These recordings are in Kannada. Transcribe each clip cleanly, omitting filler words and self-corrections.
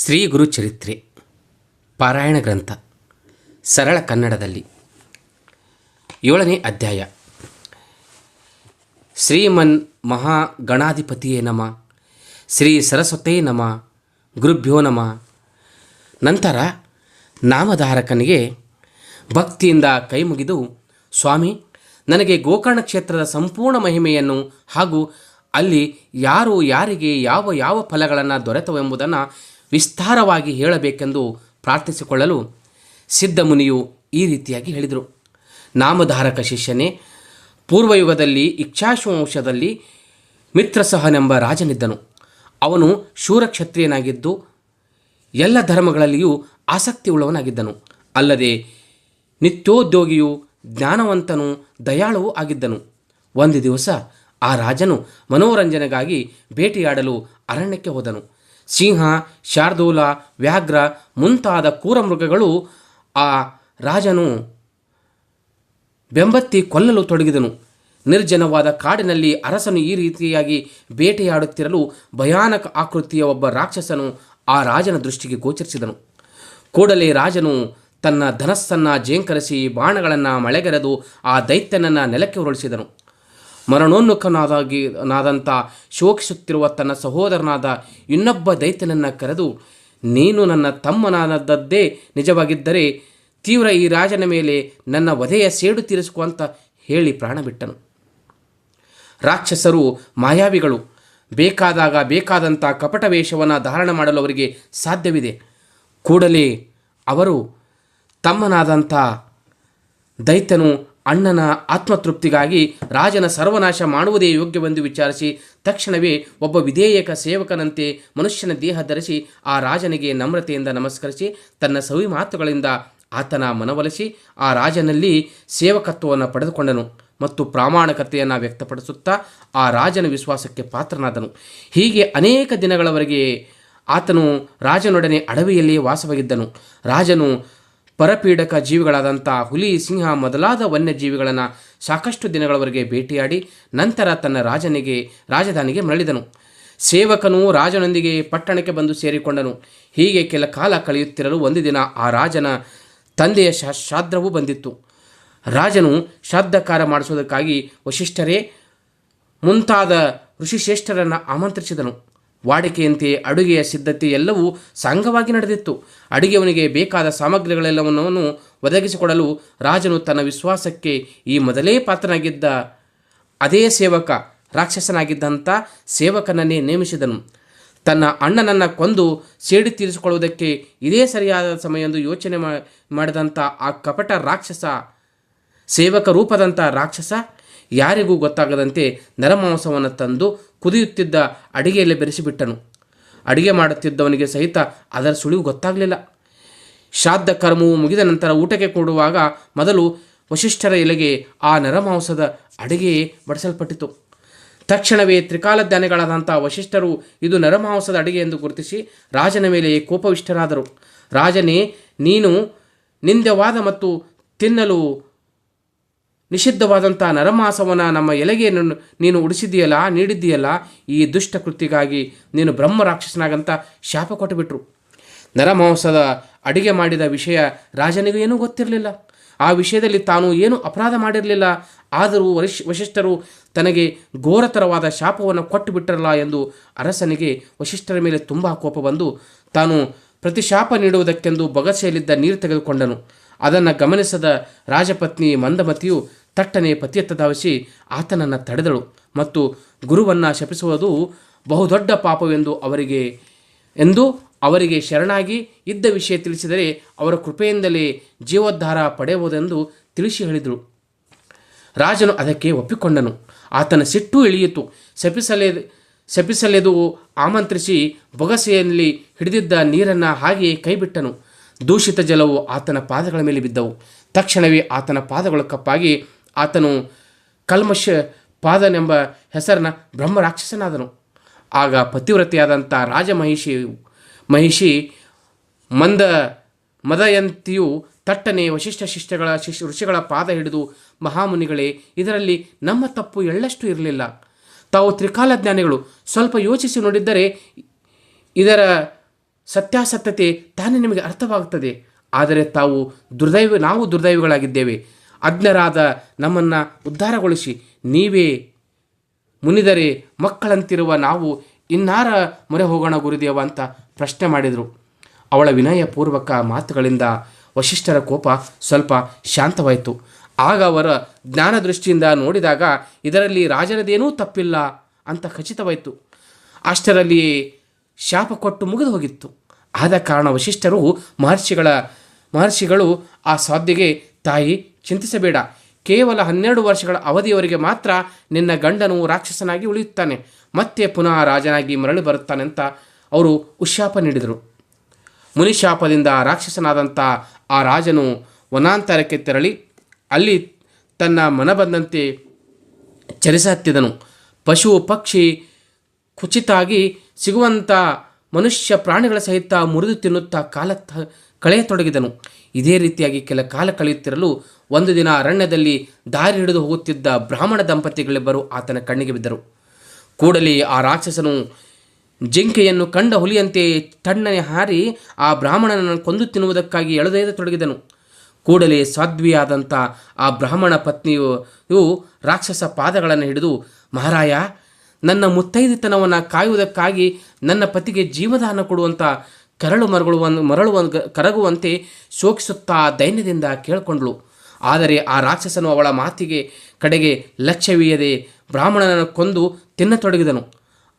ಶ್ರೀ ಗುರುಚರಿತ್ರೆ ಪಾರಾಯಣ ಗ್ರಂಥ ಸರಳ ಕನ್ನಡದಲ್ಲಿ 7ನೇ ಅಧ್ಯಾಯ. ಶ್ರೀಮನ್ ಮಹಾಗಣಾಧಿಪತಿಯೇ ನಮಃ, ಶ್ರೀ ಸರಸ್ವತೇ ನಮಃ, ಗುರುಭ್ಯೋ ನಮಃ. ನಂತರ ನಾಮಧಾರಕನಿಗೆ ಭಕ್ತಿಯಿಂದ ಕೈಮುಗಿದು, ಸ್ವಾಮಿ, ನನಗೆ ಗೋಕರ್ಣ ಕ್ಷೇತ್ರದ ಸಂಪೂರ್ಣ ಮಹಿಮೆಯನ್ನು ಹಾಗೂ ಅಲ್ಲಿ ಯಾರು ಯಾರಿಗೆ ಯಾವ ಯಾವ ಫಲಗಳನ್ನು ದೊರೆತವೆಂಬುದನ್ನು ವಿಸ್ತಾರವಾಗಿ ಹೇಳಬೇಕೆಂದು ಪ್ರಾರ್ಥಿಸಿಕೊಳ್ಳಲು ಸಿದ್ಧಮುನಿಯು ಈ ರೀತಿಯಾಗಿ ಹೇಳಿದರು. ನಾಮಧಾರಕ ಶಿಷ್ಯನೇ, ಪೂರ್ವಯುಗದಲ್ಲಿ ಇಕ್ಷಾಶ್ವಂಶದಲ್ಲಿ ಮಿತ್ರಸಹನೆಂಬ ರಾಜನಿದ್ದನು. ಅವನು ಶೂರಕ್ಷತ್ರಿಯನಾಗಿದ್ದು ಎಲ್ಲ ಧರ್ಮಗಳಲ್ಲಿಯೂ ಆಸಕ್ತಿಯುಳ್ಳವನಾಗಿದ್ದನು. ಅಲ್ಲದೆ ನಿತ್ಯೋದ್ಯೋಗಿಯೂ ಜ್ಞಾನವಂತನೂ ದಯಾಳುವೂ ಆಗಿದ್ದನು. ಒಂದು ದಿವಸ ಆ ರಾಜನು ಮನೋರಂಜನೆಗಾಗಿ ಬೇಟೆಯಾಡಲು ಅರಣ್ಯಕ್ಕೆ ಹೋದನು. ಸಿಂಹ, ಶಾರ್ದೂಲ, ವ್ಯಾಘ್ರ ಮುಂತಾದ ಕ್ರೂರ ಮೃಗಗಳು ಆ ರಾಜನು ಬೆಂಬತ್ತಿ ಕೊಲ್ಲಲು ತೊಡಗಿದನು. ನಿರ್ಜನವಾದ ಕಾಡಿನಲ್ಲಿ ಅರಸನು ಈ ರೀತಿಯಾಗಿ ಬೇಟೆಯಾಡುತ್ತಿರಲು ಭಯಾನಕ ಆಕೃತಿಯ ಒಬ್ಬ ರಾಕ್ಷಸನು ಆ ರಾಜನ ದೃಷ್ಟಿಗೆ ಗೋಚರಿಸಿದನು. ಕೂಡಲೇ ರಾಜನು ತನ್ನ ಧನಸ್ಸನ್ನು ಜೇಂಕರಿಸಿ ಬಾಣಗಳನ್ನು ಮಳೆಗೆರೆದು ಆ ದೈತ್ಯನನ್ನು ನೆಲಕ್ಕೆ ಉರುಳಿಸಿದನು. ಮರಣೋನ್ಮುಖನಾದಂಥ ಶೋಕಿಸುತ್ತಿರುವ ತನ್ನ ಸಹೋದರನಾದ ಇನ್ನೊಬ್ಬ ದೈತ್ಯನನ್ನು ಕರೆದು, ನೀನು ನನ್ನ ತಮ್ಮನಾದದ್ದೇ ನಿಜವಾಗಿದ್ದರೆ ತೀವ್ರ ಈ ರಾಜನ ಮೇಲೆ ನನ್ನ ವಧೆಯ ಸೇಡು ತೀರಿಸುವಂತ ಹೇಳಿ ಪ್ರಾಣ ಬಿಟ್ಟನು. ರಾಕ್ಷಸರು ಮಾಯಾವಿಗಳು. ಬೇಕಾದಾಗ ಬೇಕಾದಂಥ ಕಪಟ ವೇಷವನ್ನು ಧಾರಣ ಮಾಡಲು ಅವರಿಗೆ ಸಾಧ್ಯವಿದೆ. ಕೂಡಲೇ ಅವರು ತಮ್ಮನಾದಂಥ ದೈತ್ಯನು ಅಣ್ಣನ ಆತ್ಮತೃಪ್ತಿಗಾಗಿ ರಾಜನ ಸರ್ವನಾಶ ಮಾಡುವುದೇ ಯೋಗ್ಯವೆಂದು ವಿಚಾರಿಸಿ ತಕ್ಷಣವೇ ಒಬ್ಬ ವಿಧೇಯಕ ಸೇವಕನಂತೆ ಮನುಷ್ಯನ ದೇಹ ಧರಿಸಿ ಆ ರಾಜನಿಗೆ ನಮ್ರತೆಯಿಂದ ನಮಸ್ಕರಿಸಿ ತನ್ನ ಸವಿ ಮಾತುಗಳಿಂದ ಆತನ ಮನವೊಲಿಸಿ ಆ ರಾಜನಲ್ಲಿ ಸೇವಕತ್ವವನ್ನು ಪಡೆದುಕೊಂಡನು ಮತ್ತು ಪ್ರಾಮಾಣಿಕತೆಯನ್ನು ವ್ಯಕ್ತಪಡಿಸುತ್ತಾ ಆ ರಾಜನ ವಿಶ್ವಾಸಕ್ಕೆ ಪಾತ್ರನಾದನು. ಹೀಗೆ ಅನೇಕ ದಿನಗಳವರೆಗೆ ಆತನು ರಾಜನೊಡನೆ ಅಡವಿಯಲ್ಲಿಯೇ ವಾಸವಾಗಿದ್ದನು. ರಾಜನು ಪರಪೀಡಕ ಜೀವಿಗಳಾದಂಥ ಹುಲಿ, ಸಿಂಹ ಮೊದಲಾದ ವನ್ಯಜೀವಿಗಳನ್ನು ಸಾಕಷ್ಟು ದಿನಗಳವರೆಗೆ ಬೇಟೆಯಾಡಿ ನಂತರ ತನ್ನ ರಾಜಧಾನಿಗೆ ಮರಳಿದನು. ಸೇವಕನು ರಾಜನೊಂದಿಗೆ ಪಟ್ಟಣಕ್ಕೆ ಬಂದು ಸೇರಿಕೊಂಡನು. ಹೀಗೆ ಕೆಲ ಕಾಲ ಕಳೆಯುತ್ತಿರಲು ಒಂದು ದಿನ ಆ ರಾಜನ ತಂದೆಯ ಶ್ರಾದ್ದವೂ ಬಂದಿತ್ತು. ರಾಜನು ಶ್ರಾದ್ದಕಾರ ಮಾಡಿಸುವುದಕ್ಕಾಗಿ ವಶಿಷ್ಠರೇ ಮುಂತಾದ ಋಷಿಶ್ರೇಷ್ಠರನ್ನು ಆಮಂತ್ರಿಸಿದನು. ವಾಡಿಕೆಯಂತೆ ಅಡುಗೆಯ ಸಿದ್ಧತೆ ಎಲ್ಲವೂ ಸಾಂಗವಾಗಿ ನಡೆದಿತ್ತು. ಅಡುಗೆಯವನಿಗೆ ಬೇಕಾದ ಸಾಮಗ್ರಿಗಳೆಲ್ಲವನ್ನೂ ಒದಗಿಸಿಕೊಡಲು ರಾಜನು ತನ್ನ ವಿಶ್ವಾಸಕ್ಕೆ ಈ ಮೊದಲೇ ಪಾತ್ರನಾಗಿದ್ದ ಅದೇ ಸೇವಕ, ರಾಕ್ಷಸನಾಗಿದ್ದಂಥ ಸೇವಕನನ್ನೇ ನೇಮಿಸಿದನು. ತನ್ನ ಅಣ್ಣನನ್ನು ಕೊಂದು ಸೇಡಿ ತೀರಿಸಿಕೊಳ್ಳುವುದಕ್ಕೆ ಇದೇ ಸರಿಯಾದ ಸಮಯ ಎಂದು ಯೋಚನೆ ಮಾಡಿದಂಥ ಆ ಕಪಟ ರಾಕ್ಷಸ, ಸೇವಕ ರೂಪದಂಥ ರಾಕ್ಷಸ ಯಾರಿಗೂ ಗೊತ್ತಾಗದಂತೆ ನರಮಾಂಸವನ್ನು ತಂದು ಕುದಿಯುತ್ತಿದ್ದ ಅಡಿಗೆಯಲ್ಲಿ ಬೆರೆಸಿಬಿಟ್ಟನು. ಅಡಿಗೆ ಮಾಡುತ್ತಿದ್ದವನಿಗೆ ಸಹಿತ ಅದರ ಸುಳಿವು ಗೊತ್ತಾಗಲಿಲ್ಲ. ಶ್ರಾದ್ದ ಕರ್ಮವು ಮುಗಿದ ನಂತರ ಊಟಕ್ಕೆ ಕೊಡುವಾಗ ಮೊದಲು ವಶಿಷ್ಠರ ಎಲೆಗೆ ಆ ನರಮಾಂಸದ ಅಡಿಗೆಯೇ ಬಡಿಸಲ್ಪಟ್ಟಿತು. ತಕ್ಷಣವೇ ತ್ರಿಕಾಲಜ್ಞಾನಿಗಳಾದಂಥ ವಶಿಷ್ಠರು ಇದು ನರಮಾಂಸದ ಅಡಿಗೆ ಎಂದು ಗುರುತಿಸಿ ರಾಜನ ಮೇಲೆ ಕೋಪವಿಷ್ಟರಾದರು. ರಾಜನೇ, ನೀನು ನಿಂದ್ಯವಾದ ಮತ್ತು ತಿನ್ನಲು ನಿಷಿದ್ಧವಾದಂಥ ನರಮಾಂಸವನ್ನು ನಮ್ಮ ಎಲೆಗೆ ನೀನು ನೀಡಿದ್ದೀಯಲ್ಲ, ಈ ದುಷ್ಟ ಕೃತ್ಯಕ್ಕಾಗಿ ನೀನು ಬ್ರಹ್ಮ ರಾಕ್ಷಸನಾಗಂತ ಶಾಪ ಕೊಟ್ಟುಬಿಟ್ರು. ನರಮಾಂಸದ ಅಡಿಗೆ ಮಾಡಿದ ವಿಷಯ ರಾಜನಿಗೂ ಏನೂ ಗೊತ್ತಿರಲಿಲ್ಲ. ಆ ವಿಷಯದಲ್ಲಿ ತಾನು ಏನೂ ಅಪರಾಧ ಮಾಡಿರಲಿಲ್ಲ. ಆದರೂ ವಶಿಷ್ಠರು ತನಗೆ ಘೋರತರವಾದ ಶಾಪವನ್ನು ಕೊಟ್ಟು ಬಿಟ್ಟರಲ್ಲ ಎಂದು ಅರಸನಿಗೆ ವಶಿಷ್ಠರ ಮೇಲೆ ತುಂಬ ಕೋಪ ಬಂದು ತಾನು ಪ್ರತಿಶಾಪ ನೀಡುವುದಕ್ಕೆಂದು ಬೊಗಸೆಯಲ್ಲಿದ್ದ ನೀರು ತೆಗೆದುಕೊಂಡನು. ಅದನ್ನು ಗಮನಿಸದ ರಾಜಪತ್ನಿ ಮಂದಮತಿಯು ತಟ್ಟನೆ ಪತಿಯತ್ತ ಧಾವಿಸಿ ಆತನನ್ನು ತಡೆದಳು ಮತ್ತು ಗುರುವನ್ನು ಶಪಿಸುವುದು ಬಹುದೊಡ್ಡ ಪಾಪವೆಂದು ಅವರಿಗೆ ಶರಣಾಗಿ ಇದ್ದ ವಿಷಯ ತಿಳಿಸಿದರೆ ಅವರ ಕೃಪೆಯಿಂದಲೇ ಜೀವೋದ್ಧಾರ ಪಡೆಯುವುದೆಂದು ತಿಳಿಸಿ ಹೇಳಿದಳು. ರಾಜನು ಅದಕ್ಕೆ ಒಪ್ಪಿಕೊಂಡನು. ಆತನ ಸಿಟ್ಟು ಇಳಿಯಿತು. ಶಪಿಸಲೆದು ಆಮಂತ್ರಿಸಿ ಬೊಗಸೆಯಲ್ಲಿ ಹಿಡಿದಿದ್ದ ನೀರನ್ನು ಹಾಗೆಯೇ ಕೈಬಿಟ್ಟನು. ದೂಷಿತ ಜಲವು ಆತನ ಪಾದಗಳ ಮೇಲೆ ಬಿದ್ದವು. ತಕ್ಷಣವೇ ಆತನ ಪಾದಗಳು ಕಪ್ಪಾಗಿ ಆತನು ಕಲ್ಮಶ ಪಾದನೆಂಬ ಹೆಸರಿನ ಬ್ರಹ್ಮ ರಾಕ್ಷಸನಾದನು. ಆಗ ಪತಿವ್ರತೆಯಾದಂಥ ಮಹಿಷಿ ಮದಯಂತಿಯು ತಟ್ಟನೆ ವಶಿಷ್ಠ ಋಷಿಗಳ ಪಾದ ಹಿಡಿದು, ಮಹಾಮುನಿಗಳೇ, ಇದರಲ್ಲಿ ನಮ್ಮ ತಪ್ಪು ಎಳ್ಳಷ್ಟು ಇರಲಿಲ್ಲ. ತಾವು ತ್ರಿಕಾಲಜ್ಞಾನಿಗಳು. ಸ್ವಲ್ಪ ಯೋಚಿಸಿ ನೋಡಿದ್ದರೆ ಇದರ ಸತ್ಯಾಸತ್ಯತೆ ತಾನೇ ನಿಮಗೆ ಅರ್ಥವಾಗುತ್ತದೆ. ಆದರೆ ನಾವು ದುರ್ದೈವಿಗಳಾಗಿದ್ದೇವೆ. ಅಜ್ಞರಾದ ನಮ್ಮನ್ನು ಉದ್ಧಾರಗೊಳಿಸಿ ನೀವೇ ಮುನಿದರೆ ಮಕ್ಕಳಂತಿರುವ ನಾವು ಇನ್ನಾರ ಮೊರೆ ಹೋಗೋಣ ಗುರುದೇವ ಅಂತ ಪ್ರಶ್ನೆ ಮಾಡಿದರು. ಅವಳ ವಿನಯಪೂರ್ವಕ ಮಾತುಗಳಿಂದ ವಶಿಷ್ಠರ ಕೋಪ ಸ್ವಲ್ಪ ಶಾಂತವಾಯಿತು. ಆಗ ಅವರ ಜ್ಞಾನ ದೃಷ್ಟಿಯಿಂದ ನೋಡಿದಾಗ ಇದರಲ್ಲಿ ರಾಜನದೇನೂ ತಪ್ಪಿಲ್ಲ ಅಂತ ಖಚಿತವಾಯಿತು. ಅಷ್ಟರಲ್ಲಿಯೇ ಶಾಪ ಕೊಟ್ಟು ಮುಗಿದು ಹೋಗಿತ್ತು. ಆದ ಕಾರಣ ವಶಿಷ್ಠರು ಮಹರ್ಷಿಗಳು ಆ ಸಾಧ್ಯಗೆ, ತಾಯಿ ಚಿಂತಿಸಬೇಡ, ಕೇವಲ 12 ವರ್ಷಗಳ ಅವಧಿಯವರೆಗೆ ಮಾತ್ರ ನಿನ್ನ ಗಂಡನು ರಾಕ್ಷಸನಾಗಿ ಉಳಿಯುತ್ತಾನೆ, ಮತ್ತೆ ಪುನಃ ರಾಜನಾಗಿ ಮರಳಿ ಬರುತ್ತಾನೆ ಅಂತ ಅವರು ಉಶಾಪ ನೀಡಿದರು. ಮುನಿಶಾಪದಿಂದ ರಾಕ್ಷಸನಾದಂಥ ಆ ರಾಜನು ವನಾಂತರಕ್ಕೆ ತೆರಳಿ ಅಲ್ಲಿ ತನ್ನ ಮನಬಂದಂತೆ ಚಲಿಸಹತ್ತಿದನು. ಪಶು ಪಕ್ಷಿ ಕುಚಿತಾಗಿ ಸಿಗುವಂಥ ಮನುಷ್ಯ ಪ್ರಾಣಿಗಳ ಸಹಿತ ಮುರಿದು ತಿನ್ನುತ್ತಾ ಕಳೆಯತೊಡಗಿದನು. ಇದೇ ರೀತಿಯಾಗಿ ಕೆಲ ಕಾಲ ಕಳೆಯುತ್ತಿರಲು ಒಂದು ದಿನ ಅರಣ್ಯದಲ್ಲಿ ದಾರಿ ಹಿಡಿದು ಹೋಗುತ್ತಿದ್ದ ಬ್ರಾಹ್ಮಣ ದಂಪತಿಗಳಿಬ್ಬರು ಆತನ ಕಣ್ಣಿಗೆ ಬಿದ್ದರು. ಕೂಡಲೇ ಆ ರಾಕ್ಷಸನು ಜಿಂಕೆಯನ್ನು ಕಂಡ ಹುಲಿಯಂತೆ ತಣ್ಣನೆ ಹಾರಿ ಆ ಬ್ರಾಹ್ಮಣನನ್ನು ಕೊಂದು ತಿನ್ನುವುದಕ್ಕಾಗಿ ಎಳೆದೊಯ್ಯತೊಡಗಿದನು. ಕೂಡಲೇ ಸಾಧ್ವಿಯಾದಂಥ ಆ ಬ್ರಾಹ್ಮಣ ಪತ್ನಿಯು ರಾಕ್ಷಸ ಪಾದಗಳನ್ನು ಹಿಡಿದು, ಮಹಾರಾಯ, ನನ್ನ ಮುತ್ತೈದೆತನವನ್ನು ಕಾಯುವುದಕ್ಕಾಗಿ ನನ್ನ ಪತಿಗೆ ಜೀವದಾನ ಕೊಡುವಂಥ ಕರಗುವಂತೆ ಶೋಕಿಸುತ್ತಾ ದೈನ್ಯದಿಂದ ಕೇಳಿಕೊಂಡಳು. ಆದರೆ ಆ ರಾಕ್ಷಸನು ಅವಳ ಮಾತಿಗೆ ಕಡೆಗೆ ಲಕ್ಷ್ಯವಿಯದೆ ಬ್ರಾಹ್ಮಣನನ್ನು ಕೊಂದು ತಿನ್ನತೊಡಗಿದನು.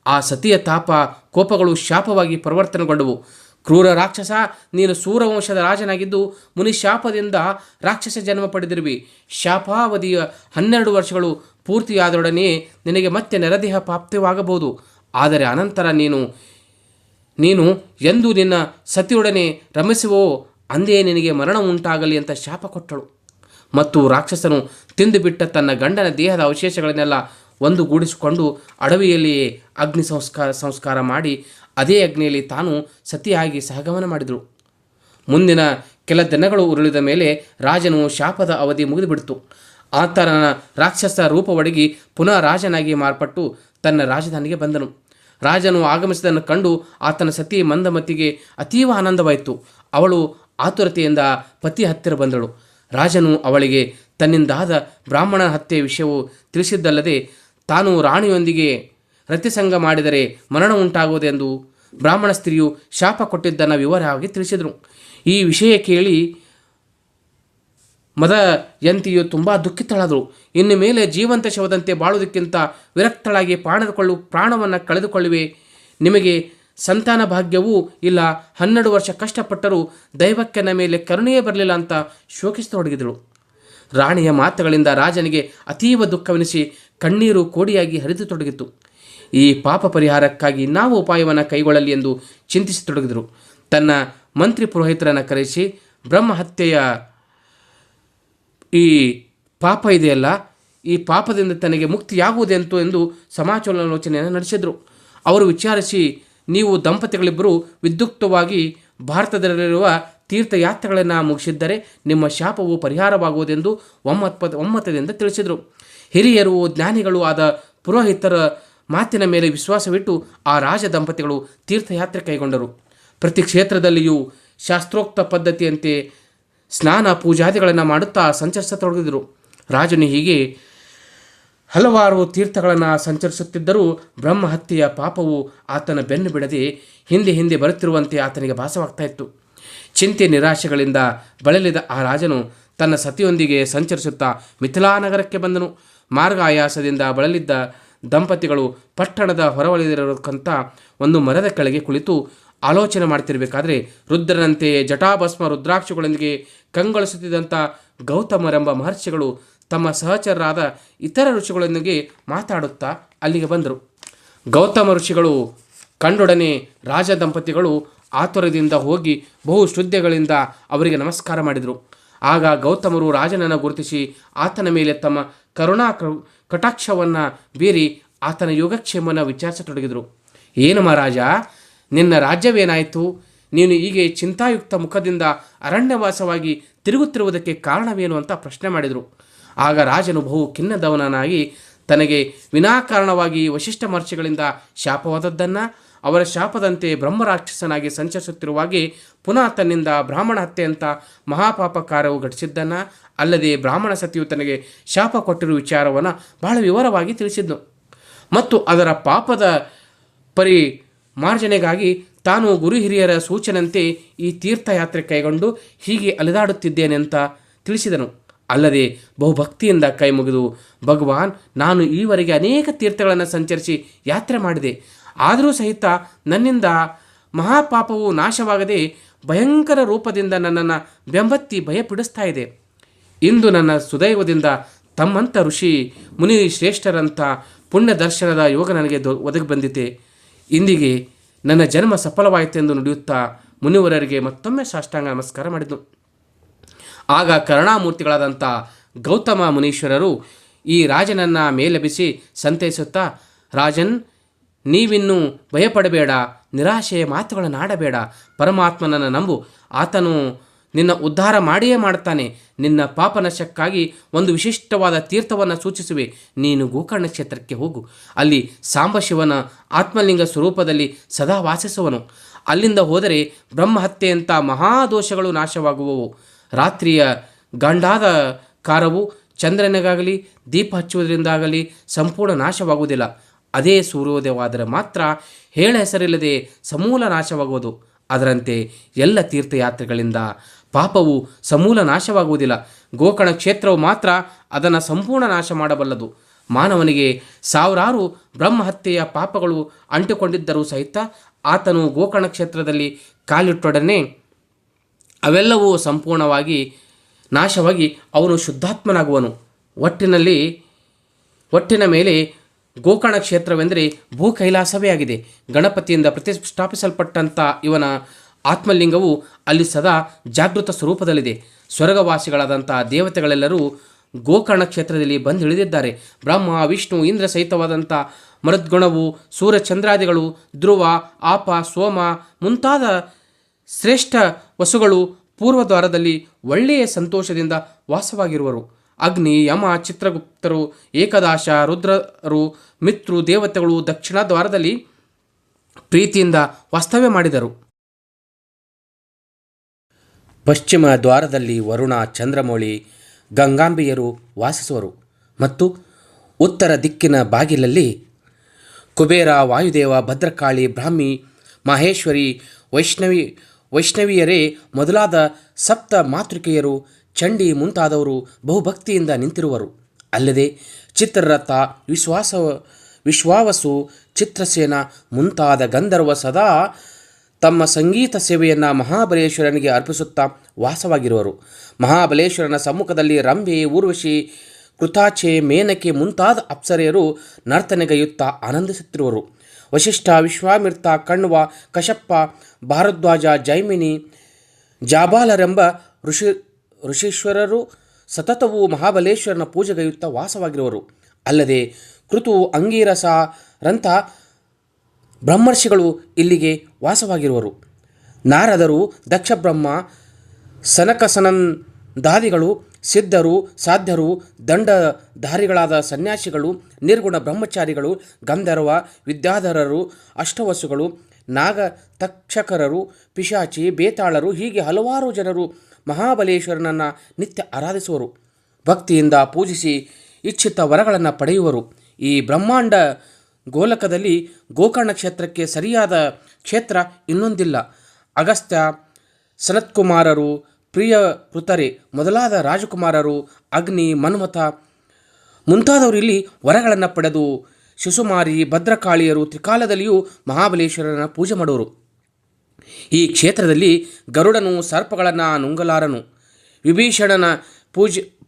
ಆ ಸತಿಯ ತಾಪ ಕೋಪಗಳು ಶಾಪವಾಗಿ ಪರಿವರ್ತನೆಗೊಂಡವು. ಕ್ರೂರ ರಾಕ್ಷಸ, ನೀನು ಸೂರವಂಶದ ರಾಜನಾಗಿದ್ದು ಮುನಿಶಾಪದಿಂದ ರಾಕ್ಷಸ ಜನ್ಮ ಪಡೆದಿರುವಿ. ಶಾಪಾವಧಿಯ 12 ವರ್ಷಗಳು ಪೂರ್ತಿಯಾದೊಡನೆ ನಿನಗೆ ಮತ್ತೆ ನೆರದೇಹ ಪ್ರಾಪ್ತಿಯಾಗಬಹುದು. ಆದರೆ ಅನಂತರ ನೀನು ಎಂದು ನಿನ್ನ ಸತಿಯೊಡನೆ ರಮಿಸುವೋ ಅಂದೇ ನಿನಗೆ ಮರಣ ಉಂಟಾಗಲಿ ಅಂತ ಶಾಪ ಕೊಟ್ಟಳು. ಮತ್ತು ರಾಕ್ಷಸನು ತಿಂದುಬಿಟ್ಟ ತನ್ನ ಗಂಡನ ದೇಹದ ಅವಶೇಷಗಳನ್ನೆಲ್ಲ ಒಂದುಗೂಡಿಸಿಕೊಂಡು ಅಡವಿಯಲ್ಲಿಯೇ ಅಗ್ನಿ ಸಂಸ್ಕಾರ ಮಾಡಿ ಅದೇ ಅಗ್ನಿಯಲ್ಲಿ ತಾನು ಸತಿಯಾಗಿ ಸಹಗಮನ ಮಾಡಿದಳು. ಮುಂದಿನ ಕೆಲ ದಿನಗಳು ಉರುಳಿದ ಮೇಲೆ ರಾಜನು ಶಾಪದ ಅವಧಿ ಮುಗಿದುಬಿಡ್ತು. ಆತನ ರಾಕ್ಷಸ ರೂಪವೊಡಗಿ ಪುನಃ ರಾಜನಾಗಿ ಮಾರ್ಪಟ್ಟು ತನ್ನ ರಾಜಧಾನಿಗೆ ಬಂದನು. ರಾಜನು ಆಗಮಿಸಿದನ್ನು ಕಂಡು ಆತನ ಸತಿ ಮಂದಮತಿಗೆ ಅತೀವ ಆನಂದವಾಯಿತು. ಅವಳು ಆತುರತೆಯಿಂದ ಪತಿ ಹತ್ತಿರ ಬಂದಳು. ರಾಜನು ಅವಳಿಗೆ ತನ್ನಿಂದಾದ ಬ್ರಾಹ್ಮಣ ಹತ್ಯೆ ವಿಷಯವು ತಿಳಿಸಿದ್ದಲ್ಲದೆ ತಾನು ರಾಣಿಯೊಂದಿಗೆ ರತಿಸಂಗ ಮಾಡಿದರೆ ಮರಣ ಉಂಟಾಗುವುದೆಂದು ಬ್ರಾಹ್ಮಣ ಸ್ತ್ರೀಯು ಶಾಪ ಕೊಟ್ಟಿದ್ದನ್ನು ವಿವರವಾಗಿ ತಿಳಿಸಿದರು. ಈ ವಿಷಯ ಕೇಳಿ ಮದಯಂತಿಯು ತುಂಬ ದುಃಖಿತಳಾದಳು. ಇನ್ನು ಮೇಲೆ ಜೀವಂತ ಶವದಂತೆ ಬಾಳುವುದಕ್ಕಿಂತ ವಿರಕ್ತಳಾಗಿ ಪ್ರಾಣವನ್ನು ಕಳೆದುಕೊಳ್ಳುವೆ. ನಿಮಗೆ ಸಂತಾನ ಭಾಗ್ಯವೂ ಇಲ್ಲ. 12 ವರ್ಷ ಕಷ್ಟಪಟ್ಟರೂ ದೈವಕ್ಕೆ ನನ್ನ ಮೇಲೆ ಕರುಣೆಯೇ ಬರಲಿಲ್ಲ ಅಂತ ಶೋಕಿಸತೊಡಗಿದಳು. ರಾಣಿಯ ಮಾತುಗಳಿಂದ ರಾಜನಿಗೆ ಅತೀವ ದುಃಖವೆನಿಸಿ ಕಣ್ಣೀರು ಕೋಡಿಯಾಗಿ ಹರಿದು ತೊಡಗಿತು. ಈ ಪಾಪ ಪರಿಹಾರಕ್ಕಾಗಿ ನಾವು ಉಪಾಯವನ್ನು ಕೈಗೊಳ್ಳಲಿ ಎಂದು ಚಿಂತಿಸತೊಡಗಿದರು. ತನ್ನ ಮಂತ್ರಿ ಪುರೋಹಿತರನ್ನು ಕರೆಸಿ ಬ್ರಹ್ಮ ಹತ್ಯೆಯ ಈ ಪಾಪ ಇದೆಯಲ್ಲ, ಈ ಪಾಪದಿಂದ ತನಗೆ ಮುಕ್ತಿಯಾಗುವುದೆಂತು ಎಂದು ಸಮಾಲೋಚನೆಯನ್ನು ನಡೆಸಿದರು. ಅವರು ವಿಚಾರಿಸಿ, ನೀವು ದಂಪತಿಗಳಿಬ್ಬರು ವಿದ್ಯುಕ್ತವಾಗಿ ಭಾರತದಲ್ಲಿರುವ ತೀರ್ಥಯಾತ್ರೆಗಳನ್ನು ಮುಗಿಸಿದ್ದರೆ ನಿಮ್ಮ ಶಾಪವು ಪರಿಹಾರವಾಗುವುದೆಂದು ಒಮ್ಮತದಿಂದ ತಿಳಿಸಿದರು. ಹಿರಿಯರು ಜ್ಞಾನಿಗಳು ಆದ ಪುರೋಹಿತರ ಮಾತಿನ ಮೇಲೆ ವಿಶ್ವಾಸವಿಟ್ಟು ಆ ರಾಜ ದಂಪತಿಗಳು ತೀರ್ಥಯಾತ್ರೆ ಕೈಗೊಂಡರು. ಪ್ರತಿ ಕ್ಷೇತ್ರದಲ್ಲಿಯೂ ಶಾಸ್ತ್ರೋಕ್ತ ಪದ್ಧತಿಯಂತೆ ಸ್ನಾನ ಪೂಜಾದಿಗಳನ್ನು ಮಾಡುತ್ತಾ ಸಂಚರಿಸತೊಡಗಿದರು. ರಾಜನು ಹೀಗೆ ಹಲವಾರು ತೀರ್ಥಗಳನ್ನು ಸಂಚರಿಸುತ್ತಿದ್ದರೂ ಬ್ರಹ್ಮ ಹತ್ಯೆಯ ಪಾಪವು ಆತನ ಬೆನ್ನು ಬಿಡದೆ ಹಿಂದೆ ಬರುತ್ತಿರುವಂತೆ ಆತನಿಗೆ ಭಾಸವಾಗ್ತಾ ಇತ್ತು. ಚಿಂತೆ ನಿರಾಶೆಗಳಿಂದ ಬಳಲಿದ ಆ ರಾಜನು ತನ್ನ ಸತಿಯೊಂದಿಗೆ ಸಂಚರಿಸುತ್ತಾ ಮಿಥಿಲಾನಗರಕ್ಕೆ ಬಂದನು. ಮಾರ್ಗ ಆಯಾಸದಿಂದ ಬಳಲಿದ್ದ ದಂಪತಿಗಳು ಪಟ್ಟಣದ ಹೊರವಲಯದಲ್ಲಿರತಕ್ಕಂಥ ಒಂದು ಮರದ ಕೆಳಗೆ ಕುಳಿತು ಆಲೋಚನೆ ಮಾಡ್ತಿರಬೇಕಾದ್ರೆ ರುದ್ರನಂತೆ ಜಟಾಭಸ್ಮ ರುದ್ರಾಕ್ಷಗಳೊಂದಿಗೆ ಕಂಗೊಳಿಸುತ್ತಿದ್ದಂಥ ಗೌತಮರೆಂಬ ಮಹರ್ಷಿಗಳು ತಮ್ಮ ಸಹಚರರಾದ ಇತರ ಋಷಿಗಳೊಂದಿಗೆ ಮಾತಾಡುತ್ತಾ ಅಲ್ಲಿಗೆ ಬಂದರು. ಗೌತಮ ಋಷಿಗಳು ಕಂಡೊಡನೆ ರಾಜ ದಂಪತಿಗಳು ಆತುರದಿಂದ ಹೋಗಿ ಬಹು ಶ್ರದ್ಧೆಗಳಿಂದ ಅವರಿಗೆ ನಮಸ್ಕಾರ ಮಾಡಿದರು. ಆಗ ಗೌತಮರು ರಾಜನನ್ನು ಗುರುತಿಸಿ ಆತನ ಮೇಲೆ ತಮ್ಮ ಕರುಣಾ ಕಟಾಕ್ಷವನ್ನು ಬೀರಿ ಆತನ ಯೋಗಕ್ಷೇಮವನ್ನು ವಿಚಾರಿಸತೊಡಗಿದರು. ಏನು ಮಹಾರಾಜ, ನಿನ್ನ ರಾಜ್ಯವೇನಾಯಿತು? ನೀನು ಹೀಗೆ ಚಿಂತಾಯುಕ್ತ ಮುಖದಿಂದ ಅರಣ್ಯವಾಸವಾಗಿ ತಿರುಗುತ್ತಿರುವುದಕ್ಕೆ ಕಾರಣವೇನು ಅಂತ ಪ್ರಶ್ನೆ ಮಾಡಿದರು. ಆಗ ರಾಜನು ಬಹು ಖಿನ್ನದವನಾಗಿ ತನಗೆ ವಿನಾಕಾರಣವಾಗಿ ವಶಿಷ್ಠ ಮಹರ್ಷಿಗಳಿಂದ ಶಾಪವಾದದ್ದನ್ನು, ಅವರ ಶಾಪದಂತೆ ಬ್ರಹ್ಮರಾಕ್ಷಸನಾಗಿ ಸಂಚರಿಸುತ್ತಿರುವಾಗೆ ಪುನಃ ತನ್ನಿಂದ ಬ್ರಾಹ್ಮಣ ಹತ್ಯೆಯಂಥ ಮಹಾಪಾಪ ಕಾರ್ಯವು ಘಟಿಸಿದ್ದನ್ನು, ಅಲ್ಲದೆ ಬ್ರಾಹ್ಮಣ ಸತಿಯು ತನಗೆ ಶಾಪ ಕೊಟ್ಟಿರುವ ವಿಚಾರವನ್ನು ಬಹಳ ವಿವರವಾಗಿ ತಿಳಿಸಿದ್ನು. ಮತ್ತು ಅದರ ಪಾಪದ ಪರಿಮಾರ್ಜನೆಗಾಗಿ ತಾನು ಗುರು ಹಿರಿಯರ ಸೂಚನೆಯಂತೆ ಈ ತೀರ್ಥಯಾತ್ರೆ ಕೈಗೊಂಡು ಹೀಗೆ ಅಲೆದಾಡುತ್ತಿದ್ದೇನೆ ಅಂತ ತಿಳಿಸಿದನು. ಅಲ್ಲದೆ ಬಹುಭಕ್ತಿಯಿಂದ ಕೈ ಮುಗಿದು, ಭಗವಾನ್, ನಾನು ಈವರೆಗೆ ಅನೇಕ ತೀರ್ಥಗಳನ್ನು ಸಂಚರಿಸಿ ಯಾತ್ರೆ ಮಾಡಿದೆ, ಆದರೂ ಸಹಿತ ನನ್ನಿಂದ ಮಹಾಪಾಪವು ನಾಶವಾಗದೆ ಭಯಂಕರ ರೂಪದಿಂದ ನನ್ನನ್ನು ಬೆಂಬತ್ತಿ ಭಯಪಡಿಸ್ತಾ ಇದೆ. ಇಂದು ನನ್ನ ಸುದೈವದಿಂದ ತಮ್ಮಂಥ ಋಷಿ ಮುನಿ ಶ್ರೇಷ್ಠರಂಥ ಪುಣ್ಯ ದರ್ಶನದ ಯೋಗ ನನಗೆ ಒದಗಿ ಬಂದಿದೆ. ಇಂದಿಗೆ ನನ್ನ ಜನ್ಮ ಸಫಲವಾಯಿತೆಂದು ನುಡಿಯುತ್ತಾ ಮುನಿವರರಿಗೆ ಮತ್ತೊಮ್ಮೆ ಸಾಷ್ಟಾಂಗ ನಮಸ್ಕಾರ ಮಾಡಿದನು. ಆಗ ಕರುಣಾಮೂರ್ತಿಗಳಾದಂಥ ಗೌತಮ ಮುನೀಶ್ವರರು ಈ ರಾಜನನ್ನು ಮೇಲೆಬ್ಬಿಸಿ ಸಂತೈಸುತ್ತಾ, ರಾಜನ್, ನೀವಿನ್ನೂ ಭಯಪಡಬೇಡ, ನಿರಾಶೆಯ ಮಾತುಗಳನ್ನು ಆಡಬೇಡ, ಪರಮಾತ್ಮನನ್ನು ನಂಬು, ಆತನು ನಿನ್ನ ಉದ್ಧಾರ ಮಾಡಿಯೇ ಮಾಡ್ತಾನೆ. ನಿನ್ನ ಪಾಪನಶಕ್ಕಾಗಿ ಒಂದು ವಿಶಿಷ್ಟವಾದ ತೀರ್ಥವನ್ನು ಸೂಚಿಸುವೆ. ನೀನು ಗೋಕರ್ಣ ಕ್ಷೇತ್ರಕ್ಕೆ ಹೋಗು. ಅಲ್ಲಿ ಸಾಂಬಶಿವನ ಆತ್ಮಲಿಂಗ ಸ್ವರೂಪದಲ್ಲಿ ಸದಾ ವಾಸಿಸುವನು. ಅಲ್ಲಿಂದ ಹೋದರೆ ಬ್ರಹ್ಮಹತ್ಯೆಯಂಥ ಮಹಾದೋಷಗಳು ನಾಶವಾಗುವವು. ರಾತ್ರಿಯ ಗಂಡಾದ ಕಾರವು ಚಂದ್ರನಿಗಾಗಲಿ ದೀಪ ಹಚ್ಚುವುದರಿಂದಾಗಲಿ ಸಂಪೂರ್ಣ ನಾಶವಾಗುವುದಿಲ್ಲ. ಅದೇ ಸೂರ್ಯೋದಯವಾದರೆ ಮಾತ್ರ ಹೇಳ ಹೆಸರಿಲ್ಲದೆ ಸಮೂಲ ನಾಶವಾಗುವುದು. ಅದರಂತೆ ಎಲ್ಲ ತೀರ್ಥಯಾತ್ರೆಗಳಿಂದ ಪಾಪವು ಸಮೂಲ ನಾಶವಾಗುವುದಿಲ್ಲ. ಗೋಕರ್ಣ ಕ್ಷೇತ್ರವು ಮಾತ್ರ ಅದನ್ನು ಸಂಪೂರ್ಣ ನಾಶ ಮಾಡಬಲ್ಲದು. ಮಾನವನಿಗೆ ಸಾವಿರಾರು ಬ್ರಹ್ಮಹತ್ಯೆಯ ಪಾಪಗಳು ಅಂಟಿಕೊಂಡಿದ್ದರೂ ಸಹಿತ ಆತನು ಗೋಕರ್ಣ ಕ್ಷೇತ್ರದಲ್ಲಿ ಕಾಲಿಟ್ಟೊಡನೆ ಅವೆಲ್ಲವೂ ಸಂಪೂರ್ಣವಾಗಿ ನಾಶವಾಗಿ ಅವನು ಶುದ್ಧಾತ್ಮನಾಗುವನು. ಒಟ್ಟಿನ ಮೇಲೆ ಗೋಕರ್ಣ ಕ್ಷೇತ್ರವೆಂದರೆ ಭೂ ಕೈಲಾಸವೇ ಆಗಿದೆ. ಗಣಪತಿಯಿಂದ ಪ್ರತಿಷ್ಠಾಪಿಸಲ್ಪಟ್ಟಂಥ ಇವನ ಆತ್ಮಲಿಂಗವು ಅಲ್ಲಿ ಸದಾ ಜಾಗೃತ ಸ್ವರೂಪದಲ್ಲಿದೆ. ಸ್ವರ್ಗವಾಸಿಗಳಾದಂಥ ದೇವತೆಗಳೆಲ್ಲರೂ ಗೋಕರ್ಣ ಕ್ಷೇತ್ರದಲ್ಲಿ ಬಂದು ಇಳಿದಿದ್ದಾರೆ. ಬ್ರಹ್ಮ, ವಿಷ್ಣು, ಇಂದ್ರ ಸಹಿತವಾದಂಥ ಮರುದ್ಗುಣವು, ಸೂರ್ಯಚಂದ್ರಾದಿಗಳು, ಧ್ರುವ, ಆಪ, ಸೋಮ ಮುಂತಾದ ಶ್ರೇಷ್ಠ ವಸುಗಳು ಪೂರ್ವದ್ವಾರದಲ್ಲಿ ಒಳ್ಳೆಯ ಸಂತೋಷದಿಂದ ವಾಸವಾಗಿರುವರು. ಅಗ್ನಿ, ಯಮ, ಚಿತ್ರಗುಪ್ತರು, ಏಕದಾಶ, ರುದ್ರರು, ಮಿತ್ರು, ದೇವತೆಗಳು ದಕ್ಷಿಣ ದ್ವಾರದಲ್ಲಿ ಪ್ರೀತಿಯಿಂದ ವಾಸ್ತವ್ಯ ಮಾಡಿದರು. ಪಶ್ಚಿಮ ದ್ವಾರದಲ್ಲಿ ವರುಣ, ಚಂದ್ರಮೌಳಿ, ಗಂಗಾಂಬಿಯರು ವಾಸಿಸುವರು. ಮತ್ತು ಉತ್ತರ ದಿಕ್ಕಿನ ಬಾಗಿಲಲ್ಲಿ ಕುಬೇರ, ವಾಯುದೇವ, ಭದ್ರಕಾಳಿ, ಬ್ರಾಹ್ಮಿ, ಮಹೇಶ್ವರಿ, ವೈಷ್ಣವಿಯರೇ ಮೊದಲಾದ ಸಪ್ತ ಮಾತೃಕೆಯರು, ಚಂಡಿ ಮುಂತಾದವರು ಬಹುಭಕ್ತಿಯಿಂದ ನಿಂತಿರುವರು. ಅಲ್ಲದೆ ಚಿತ್ರರಥ, ವಿಶ್ವಾವಸು, ಚಿತ್ರಸೇನ ಮುಂತಾದ ಗಂಧರ್ವ ಸದಾ ತಮ್ಮ ಸಂಗೀತ ಸೇವೆಯನ್ನು ಮಹಾಬಲೇಶ್ವರನಿಗೆ ಅರ್ಪಿಸುತ್ತಾ ವಾಸವಾಗಿರುವರು. ಮಹಾಬಲೇಶ್ವರನ ಸಮ್ಮುಖದಲ್ಲಿ ರಂಭೆ, ಊರ್ವಶಿ, ಕೃತಾಚೆ, ಮೇನಕೆ ಮುಂತಾದ ಅಪ್ಸರೆಯರು ನರ್ತನೆಗೈಯುತ್ತಾ ಆನಂದಿಸುತ್ತಿರುವರು. ವಶಿಷ್ಠ, ವಿಶ್ವಾಮಿತ್ರ, ಕಣ್ವ, ಕಶ್ಯಪ, ಭಾರದ್ವಾಜ, ಜೈಮಿನಿ, ಜಾಬಾಲರೆಂಬ ಋಷೀಶ್ವರರು ಸತತವೂ ಮಹಾಬಲೇಶ್ವರನ ಪೂಜೆಗೈಯುತ್ತಾ ವಾಸವಾಗಿರುವರು. ಅಲ್ಲದೆ ಕೃತು, ಅಂಗೀರಸರಂಥ ಬ್ರಹ್ಮರ್ಷಿಗಳು ಇಲ್ಲಿಗೆ ವಾಸವಾಗಿರುವರು. ನಾರದರು, ದಕ್ಷಬ್ರಹ್ಮ, ಸನಕಸನಂದಾದಿಗಳು, ಸಿದ್ಧರು, ಸಾಧ್ಯರು, ದಂಡಧಾರಿಗಳಾದ ಸನ್ಯಾಸಿಗಳು, ನಿರ್ಗುಣ ಬ್ರಹ್ಮಚಾರಿಗಳು, ಗಂಧರ್ವ ವಿದ್ಯಾಧರರು, ಅಷ್ಟವಸುಗಳು, ನಾಗತಕ್ಷಕರರು, ಪಿಶಾಚಿ, ಬೇತಾಳರು ಹೀಗೆ ಹಲವಾರು ಜನರು ಮಹಾಬಲೇಶ್ವರನನ್ನು ನಿತ್ಯ ಆರಾಧಿಸುವರು. ಭಕ್ತಿಯಿಂದ ಪೂಜಿಸಿ ಇಚ್ಛಿತ ವರಗಳನ್ನು ಪಡೆಯುವರು. ಈ ಬ್ರಹ್ಮಾಂಡ ಗೋಲಕದಲ್ಲಿ ಗೋಕರ್ಣ ಕ್ಷೇತ್ರಕ್ಕೆ ಸರಿಯಾದ ಕ್ಷೇತ್ರ ಇನ್ನೊಂದಿಲ್ಲ. ಅಗಸ್ತ್ಯ, ಸನತ್ಕುಮಾರರು, ಪ್ರಿಯವೃತರೆ ಮೊದಲಾದ ರಾಜಕುಮಾರರು, ಅಗ್ನಿ, ಮನ್ಮಥ ಮುಂತಾದವರು ಇಲ್ಲಿ ವರಗಳನ್ನು ಪಡೆದು ಶಿಶುಮಾರಿ, ಭದ್ರಕಾಳಿಯರು ತ್ರಿಕಾಲದಲ್ಲಿಯೂ ಮಹಾಬಲೇಶ್ವರನ ಪೂಜೆ ಮಾಡುವರು. ಈ ಕ್ಷೇತ್ರದಲ್ಲಿ ಗರುಡನು ಸರ್ಪಗಳನ್ನು ನುಂಗಲಾರನು. ವಿಭೀಷಣನ